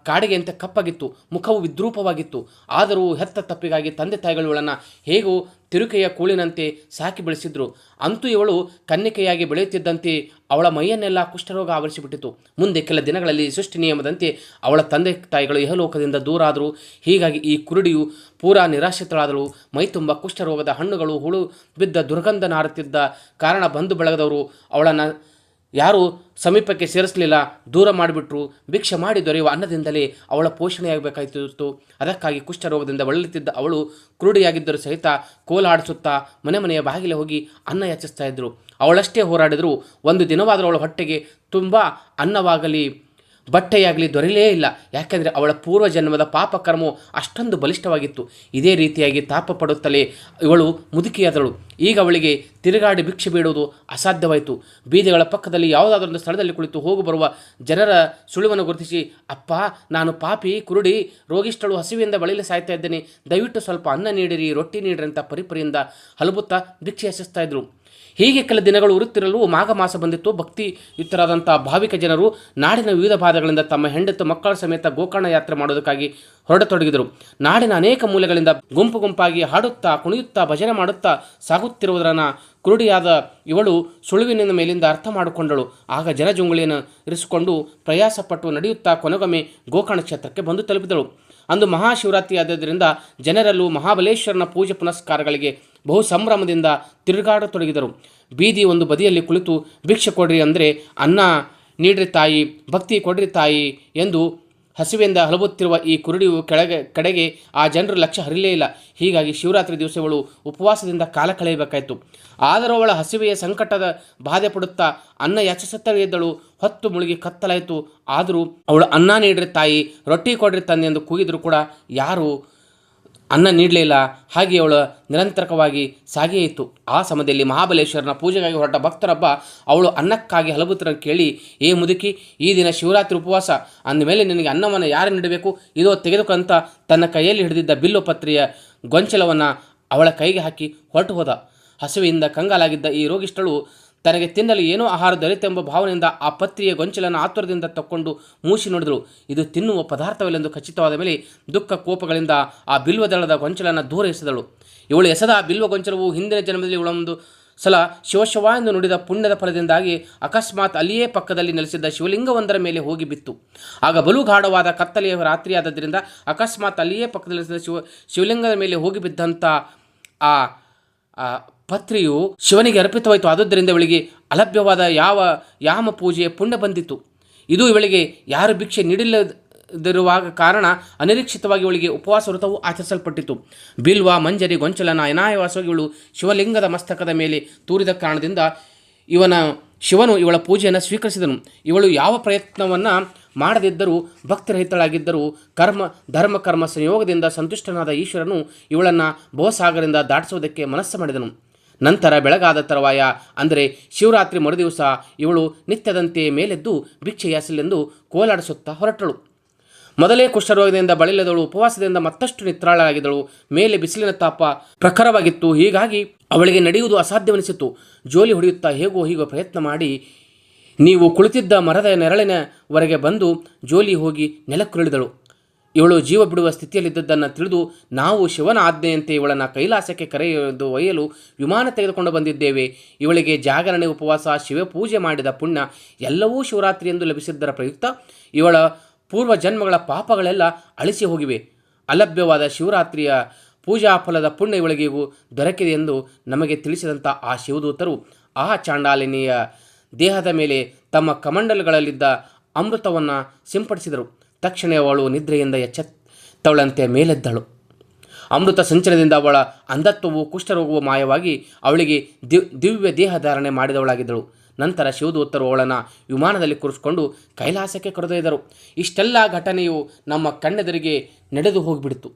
ಕಾಡಿಗೆಂತೆ ಕಪ್ಪಾಗಿತ್ತು. ಮುಖವು ವಿದ್ರೂಪವಾಗಿತ್ತು. ಆದರೂ ಹೆತ್ತ ತಪ್ಪಿಗಾಗಿ ತಂದೆ ತಾಯಿಗಳು ಇವಳನ್ನು ಹೇಗೂ ತಿರುಕೆಯ ಕೂಳಿನಂತೆ ಸಾಕಿ ಬೆಳೆಸಿದ್ರು. ಅಂತೂ ಇವಳು ಕನ್ನಿಕೆಯಾಗಿ ಬೆಳೆಯುತ್ತಿದ್ದಂತೆ ಅವಳ ಮೈಯನ್ನೆಲ್ಲ ಕುಷ್ಠರೋಗ ಆವರಿಸಿಬಿಟ್ಟಿತು. ಮುಂದೆ ಕೆಲ ದಿನಗಳಲ್ಲಿ ಸೃಷ್ಟಿ ನಿಯಮದಂತೆ ಅವಳ ತಂದೆ ತಾಯಿಗಳು ಇಹಲೋಕದಿಂದ ದೂರ ಆದರು. ಹೀಗಾಗಿ ಈ ಕುರುಡಿಯು ಪೂರಾ ನಿರಾಶ್ರಿತಳಾದಳು. ಮೈ ತುಂಬ ಕುಷ್ಠರೋಗದ ಹಣ್ಣುಗಳು ಹುಳು ಬಿದ್ದ ದುರ್ಗಂಧ ನಾರುತ್ತಿದ್ದ ಕಾರಣ ಬಂಧು ಬಳಗದವರು ಅವಳನ್ನು ಯಾರೂ ಸಮೀಪಕ್ಕೆ ಸೇರಿಸಲಿಲ್ಲ, ದೂರ ಮಾಡಿಬಿಟ್ರು. ಭಿಕ್ಷೆ ಮಾಡಿ ದೊರೆಯುವ ಅನ್ನದಿಂದಲೇ ಅವಳ ಪೋಷಣೆಯಾಗಬೇಕಾಯಿತು. ಅದಕ್ಕಾಗಿ ಕುಷ್ಠರೋಗದಿಂದ ಬಳಲುತ್ತಿದ್ದ ಅವಳು ಕುರುಡಿಯಾಗಿದ್ದರೂ ಸಹಿತ ಕೋಲಾಡಿಸುತ್ತಾ ಮನೆಯ ಬಾಗಿಲೆ ಹೋಗಿ ಅನ್ನ ಯಾಚಿಸ್ತಾ ಇದ್ದರು. ಅವಳಷ್ಟೇ ಹೋರಾಡಿದರೂ ಒಂದು ದಿನವಾದರೂ ಅವಳ ಹೊಟ್ಟೆಗೆ ತುಂಬ ಅನ್ನವಾಗಲಿ ಬಟ್ಟೆಯಾಗಲಿ ದೊರೆಯಲೇ ಇಲ್ಲ. ಯಾಕೆಂದರೆ ಅವಳ ಪೂರ್ವಜನ್ಮದ ಪಾಪಕರ್ಮವು ಅಷ್ಟೊಂದು ಬಲಿಷ್ಠವಾಗಿತ್ತು. ಇದೇ ರೀತಿಯಾಗಿ ತಾಪ ಪಡುತ್ತಲೇ ಇವಳು ಮುದುಕಿಯಾದಳು. ಈಗ ಅವಳಿಗೆ ತಿರುಗಾಡಿ ಭಿಕ್ಷೆ ಬೇಡುವುದು ಅಸಾಧ್ಯವಾಯಿತು. ಬೀದಿಗಳ ಪಕ್ಕದಲ್ಲಿ ಯಾವುದಾದ್ರೊಂದು ಸ್ಥಳದಲ್ಲಿ ಕುಳಿತು ಹೋಗು ಬರುವ ಜನರ ಸುಳಿವನ್ನು ಗುರುತಿಸಿ, ಅಪ್ಪ, ನಾನು ಪಾಪಿ, ಕುರುಡಿ, ರೋಗಿಷ್ಠಳು, ಹಸಿವೆಯಿಂದ ಬಳಲಿ ಸಾಯ್ತಾ ಇದ್ದೇನೆ, ದಯವಿಟ್ಟು ಸ್ವಲ್ಪ ಅನ್ನ ನೀಡಿರಿ, ರೊಟ್ಟಿ ನೀಡಿರಿ ಅಂತ ಪರಿಪರಿಯಿಂದ ಹಲಬುತ್ತಾ ಭಿಕ್ಷೆ ಎಸೆಸ್ತಾ ಇದ್ರು. ಹೀಗೆ ಕೆಲ ದಿನಗಳು ಉರುತ್ತಿರಲು ಮಾಘ ಮಾಸ ಬಂದಿತ್ತು. ಭಕ್ತಿಯುತರಾದಂಥ ಭಾವಿಕ ಜನರು ನಾಡಿನ ವಿವಿಧ ಭಾಗಗಳಿಂದ ತಮ್ಮ ಹೆಂಡತಿ ಮಕ್ಕಳ ಸಮೇತ ಗೋಕರ್ಣ ಯಾತ್ರೆ ಮಾಡೋದಕ್ಕಾಗಿ ಹೊರಡತೊಡಗಿದರು. ನಾಡಿನ ಅನೇಕ ಮೂಲೆಗಳಿಂದ ಗುಂಪು ಗುಂಪಾಗಿ ಹಾಡುತ್ತಾ ಕುಣಿಯುತ್ತಾ ಭಜನೆ ಮಾಡುತ್ತಾ ಸಾಗುತ್ತಿರುವುದನ್ನು ಕುರುಡಿಯಾದ ಇವಳು ಸುಳುವಿನ ಮೇಲಿಂದ ಅರ್ಥ ಮಾಡಿಕೊಂಡಳು. ಆಗ ಜನಜುಂಗುಳಿಯನ್ನು ಇರಿಸಿಕೊಂಡು ಪ್ರಯಾಸಪಟ್ಟು ನಡೆಯುತ್ತಾ ಕೊನೆಗೊಮ್ಮೆ ಗೋಕರ್ಣ ಕ್ಷೇತ್ರಕ್ಕೆ ಬಂದು ತಲುಪಿದಳು. ಅಂದು ಮಹಾಶಿವರಾತ್ರಿ ಆದ್ದರಿಂದ ಜನರಲ್ಲೂ ಮಹಾಬಲೇಶ್ವರನ ಪೂಜೆ ಪುನಸ್ಕಾರಗಳಿಗೆ ಬಹು ಸಂಭ್ರಮದಿಂದ ತಿರುಗಾಡತೊಡಗಿದರು. ಬೀದಿ ಒಂದು ಬದಿಯಲ್ಲಿ ಕುಳಿತು ಭಿಕ್ಷೆ ಕೊಡ್ರಿ ಅಂದರೆ ಅನ್ನ ನೀಡ್ರಿ ತಾಯಿ, ಭಕ್ತಿ ಕೊಡ್ರಿ ತಾಯಿ ಎಂದು ಹಸಿವೆಯಿಂದ ಹಲಬುತ್ತಿರುವ ಈ ಕುರುಡಿಯು ಕಡೆಗೆ ಆ ಜನರ ಲಕ್ಷ್ಯ ಹರಿಲೇ ಇಲ್ಲ. ಹೀಗಾಗಿ ಶಿವರಾತ್ರಿ ದಿವಸಗಳು ಉಪವಾಸದಿಂದ ಕಾಲ ಕಳೆಯಬೇಕಾಯಿತು. ಆದರೂ ಅವಳ ಹಸಿವೆಯ ಸಂಕಟದ ಬಾಧೆ ಪಡುತ್ತಾ ಅನ್ನ ಯಾಚಿಸುತ್ತಲೇ ಇದ್ದಳು. ಹೊತ್ತು ಮುಳುಗಿ ಕತ್ತಲಾಯಿತು. ಆದರೂ ಅವಳು ಅನ್ನ ನೀಡ್ರಿ ತಾಯಿ, ರೊಟ್ಟಿ ಕೊಡ್ರಿ ತಂದೆ ಎಂದು ಕೂಗಿದರೂ ಕೂಡ ಯಾರೂ ಅನ್ನ ನೀಡಲಿಲ್ಲ. ಹಾಗೆ ಅವಳು ನಿರಂತರವಾಗಿ ಸಾಗೇ ಇತ್ತು. ಆ ಸಮಯದಲ್ಲಿ ಮಹಾಬಲೇಶ್ವರನ ಪೂಜೆಗಾಗಿ ಹೊರಟ ಭಕ್ತರೊಬ್ಬ ಅವಳು ಅನ್ನಕ್ಕಾಗಿ ಹಲಬುತ್ತಿರ ಕೇಳಿ, ಏ ಮುದುಕಿ, ಈ ದಿನ ಶಿವರಾತ್ರಿ ಉಪವಾಸ, ಅಂದಮೇಲೆ ನಿನಗೆ ಅನ್ನವನ್ನು ಯಾರು ನೀಡಬೇಕು, ಇದೋ ತೆಗೆದುಕೊಂತ ತನ್ನ ಕೈಯಲ್ಲಿ ಹಿಡಿದಿದ್ದ ಬಿಲ್ಲು ಪತ್ರೆಯ ಗೊಂಚಲವನ್ನು ಅವಳ ಕೈಗೆ ಹಾಕಿ ಹೊರಟು ಹೋದ. ಹಸಿವೆಯಿಂದ ಕಂಗಾಲಾಗಿದ್ದ ಈ ರೋಗಿಷ್ಠಳು ತನಗೆ ತಿನ್ನಲು ಏನೋ ಆಹಾರ ದೊರೆತೆಂಬ ಭಾವನೆಯಿಂದ ಆ ಪತ್ರಿಯ ಗೊಂಚಲನ್ನು ಆತುರದಿಂದ ತಕ್ಕೊಂಡು ಮೂಸಿ ನೋಡಿದಳು. ಇದು ತಿನ್ನುವ ಪದಾರ್ಥವಿಲ್ಲೆಂದು ಖಚಿತವಾದ ಮೇಲೆ ದುಃಖ ಕೋಪಗಳಿಂದ ಆ ಬಿಲ್ವದಳದ ಗೊಂಚಲನ್ನು ದೂರ ಎಸೆದಳು. ಇವಳು ಎಸೆದ ಆ ಬಿಲ್ವ ಗೊಂಚಲವು ಹಿಂದಿನ ಜನ್ಮದಲ್ಲಿ ಇವಳೊಂದು ಸಲ ಶಿವಶಿವ ಎಂದು ನುಡಿದ ಪುಣ್ಯದ ಫಲದಿಂದಾಗಿ ಅಕಸ್ಮಾತ್ ಅಲ್ಲಿಯೇ ಪಕ್ಕದಲ್ಲಿ ನೆಲೆಸಿದ್ದ ಶಿವಲಿಂಗವೊಂದರ ಮೇಲೆ ಹೋಗಿ ಬಿತ್ತು. ಆಗ ಬಲು ಗಾಢವಾದ ಕತ್ತಲೆಯ ರಾತ್ರಿಯಾದ್ದರಿಂದ ಅಕಸ್ಮಾತ್ ಅಲ್ಲಿಯೇ ಪಕ್ಕದಲ್ಲಿ ನೆಲೆಸಿದ ಶಿವಲಿಂಗದ ಮೇಲೆ ಹೋಗಿ ಬಿದ್ದಂಥ ಆ ಪತ್ರಿಯು ಶಿವನಿಗೆ ಅರ್ಪಿತವಾಯಿತು. ಆದುದರಿಂದ ಇವಳಿಗೆ ಅಲಭ್ಯವಾದ ಯಾಮ ಪೂಜೆಯ ಪುಣ್ಯ ಬಂದಿತು. ಇದು ಇವಳಿಗೆ ಯಾರು ಭಿಕ್ಷೆ ನೀಡಿಲ್ಲದಿರುವಾಗ ಕಾರಣ ಅನಿರೀಕ್ಷಿತವಾಗಿ ಇವಳಿಗೆ ಉಪವಾಸ ವ್ರತವು ಆಚರಿಸಲ್ಪಟ್ಟಿತು. ಬಿಲ್ವ, ಮಂಜರಿ, ಗೊಂಚಲನ ಅನಾಯಾಸವಾಗಿ ಇವಳು ಶಿವಲಿಂಗದ ಮಸ್ತಕದ ಮೇಲೆ ತೂರಿದ ಕಾರಣದಿಂದ ಶಿವನು ಇವಳ ಪೂಜೆಯನ್ನು ಸ್ವೀಕರಿಸಿದನು. ಇವಳು ಯಾವ ಪ್ರಯತ್ನವನ್ನು ಮಾಡದಿದ್ದರೂ ಭಕ್ತಿರಹಿತಳಾಗಿದ್ದರೂ ಧರ್ಮ ಕರ್ಮ ಸಂಯೋಗದಿಂದ ಸಂತುಷ್ಟನಾದ ಈಶ್ವರನು ಇವಳನ್ನು ಭವಸಾಗರದಿಂದ ದಾಟಿಸುವುದಕ್ಕೆ ಮನಸ್ಸು ಮಾಡಿದನು. ನಂತರ ಬೆಳಗಾದ ತರುವಾಯ ಅಂದರೆ ಶಿವರಾತ್ರಿ ಮರುದಿವಸ ಇವಳು ನಿತ್ಯದಂತೆ ಮೇಲೆದ್ದು ಭಿಕ್ಷೆ ಯಾಸಲೆಂದು ಕೋಲಾಡಿಸುತ್ತಾ ಹೊರಟಳು. ಮೊದಲೇ ಕುಷ್ಠರೋಗದಿಂದ ಬಳಲಿದವಳು ಉಪವಾಸದಿಂದ ಮತ್ತಷ್ಟು ನಿತ್ರಾಳಾಗಿದ್ದಳು. ಮೇಲೆ ಬಿಸಿಲಿನ ತಾಪ ಪ್ರಖರವಾಗಿತ್ತು. ಹೀಗಾಗಿ ಅವಳಿಗೆ ನಡೆಯುವುದು ಅಸಾಧ್ಯವೆನಿಸಿತು. ಜೋಲಿ ಹೊಡೆಯುತ್ತಾ ಹೇಗೋ ಹೀಗೋ ಪ್ರಯತ್ನ ಮಾಡಿ ನೀವು ಕುಳಿತಿದ್ದ ಮರದ ನೆರಳಿನವರೆಗೆ ಬಂದು ಜೋಲಿ ಹೋಗಿ ನೆಲಕ್ಕುರುಳಿದಳು. ಇವಳು ಜೀವ ಬಿಡುವ ಸ್ಥಿತಿಯಲ್ಲಿದ್ದದ್ದನ್ನು ತಿಳಿದು ನಾವು ಶಿವನ ಆಜ್ಞೆಯಂತೆ ಇವಳನ್ನು ಕೈಲಾಸಕ್ಕೆ ಕರೆಯೊಯ್ದು ಒಯ್ಯಲು ವಿಮಾನ ತೆಗೆದುಕೊಂಡು ಬಂದಿದ್ದೇವೆ. ಇವಳಿಗೆ ಜಾಗರಣೆ, ಉಪವಾಸ, ಶಿವಪೂಜೆ ಮಾಡಿದ ಪುಣ್ಯ ಎಲ್ಲವೂ ಶಿವರಾತ್ರಿ ಎಂದು ಲಭಿಸಿದ್ದರ ಪ್ರಯುಕ್ತ ಇವಳ ಪೂರ್ವ ಜನ್ಮಗಳ ಪಾಪಗಳೆಲ್ಲ ಅಳಿಸಿ ಹೋಗಿವೆ. ಅಲಭ್ಯವಾದ ಶಿವರಾತ್ರಿಯ ಪೂಜಾ ಫಲದ ಪುಣ್ಯ ಇವಳಿಗೆಗೂ ದೊರಕಿದೆ ಎಂದು ನಮಗೆ ತಿಳಿಸಿದಂಥ ಆ ಶಿವದೂತರು ಆ ಚಾಂಡಾಲಿನಿಯ ದೇಹದ ಮೇಲೆ ತಮ್ಮ ಕಮಂಡಲುಗಳಲ್ಲಿದ್ದ ಅಮೃತವನ್ನು ಸಿಂಪಡಿಸಿದರು. ತಕ್ಷಣ ಅವಳು ನಿದ್ರೆಯಿಂದ ಎಚ್ಚೆತ್ತವಳಂತೆ ಮೇಲೆದ್ದಳು. ಅಮೃತ ಸಂಚಲನದಿಂದ ಅವಳ ಅಂಧತ್ವವು, ಕುಷ್ಠರೋಗವು ಮಾಯವಾಗಿ ಅವಳಿಗೆ ದಿವ್ಯ ದೇಹ ಧಾರಣೆ ಮಾಡಿದವಳಾಗಿದ್ದಳು. ನಂತರ ಶಿವದೂತರು ಅವಳನ್ನು ವಿಮಾನದಲ್ಲಿ ಕೂರಿಸಿಕೊಂಡು ಕೈಲಾಸಕ್ಕೆ ಕರೆದೊಯ್ದರು. ಇಷ್ಟೆಲ್ಲ ಘಟನೆಯು ನಮ್ಮ ಕಣ್ಣೆದುರಿಗೆ ನಡೆದು ಹೋಗಿಬಿಡಿತು.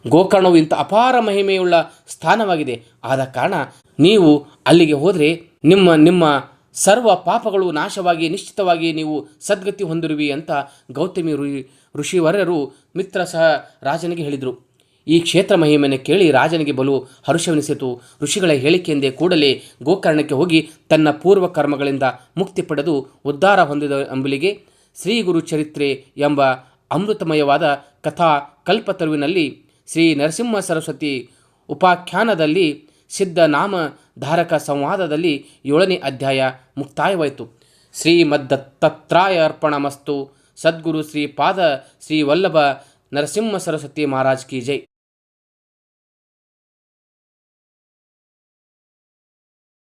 ಗೋಕರ್ಣವು ಇಂಥ ಅಪಾರ ಮಹಿಮೆಯುಳ್ಳ ಸ್ಥಾನವಾಗಿದೆ. ಆದ ಕಾರಣ ನೀವು ಅಲ್ಲಿಗೆ ಹೋದರೆ ನಿಮ್ಮ ಸರ್ವ ಪಾಪಗಳು ನಾಶವಾಗಿ ನಿಶ್ಚಿತವಾಗಿ ನೀವು ಸದ್ಗತಿ ಹೊಂದಿರುವಿ ಅಂತ ಗೌತಮಿ ಋಷಿವರ್ಯರು ಮಿತ್ರ ಸಹ ರಾಜನಿಗೆ ಹೇಳಿದರು. ಈ ಕ್ಷೇತ್ರ ಮಹಿಮೆಯನ್ನು ಕೇಳಿ ರಾಜನಿಗೆ ಬಲು ಹರುಷವೆನಿಸಿತು. ಋಷಿಗಳ ಹೇಳಿಕೆಯಂದೇ ಕೂಡಲೇ ಗೋಕರ್ಣಕ್ಕೆ ಹೋಗಿ ತನ್ನ ಪೂರ್ವ ಕರ್ಮಗಳಿಂದ ಮುಕ್ತಿ ಪಡೆದು ಉದ್ಧಾರ ಹೊಂದಿದ ಅಂಬಲಿಗೆ ಶ್ರೀ ಗುರು ಚರಿತ್ರೆ ಎಂಬ ಅಮೃತಮಯವಾದ ಕಥಾ ಕಲ್ಪತರುವಿನಲ್ಲಿ ಶ್ರೀ ನರಸಿಂಹ ಸರಸ್ವತಿ ಉಪಾಖ್ಯಾನದಲ್ಲಿ ಸಿದ್ಧ ನಾಮಧಾರಕ ಸಂವಾದದಲ್ಲಿ 7ನೇ ಅಧ್ಯಾಯ ಮುಕ್ತಾಯವಾಯಿತು. ಶ್ರೀಮದ್ದತ್ತಾತ್ರಾಯ ಅರ್ಪಣಮಸ್ತು. ಸದ್ಗುರು ಶ್ರೀ ಪಾದ ಶ್ರೀ ವಲ್ಲಭ ನರಸಿಂಹ ಸರಸ್ವತಿ ಮಹಾರಾಜ್ ಕಿ ಜೈ.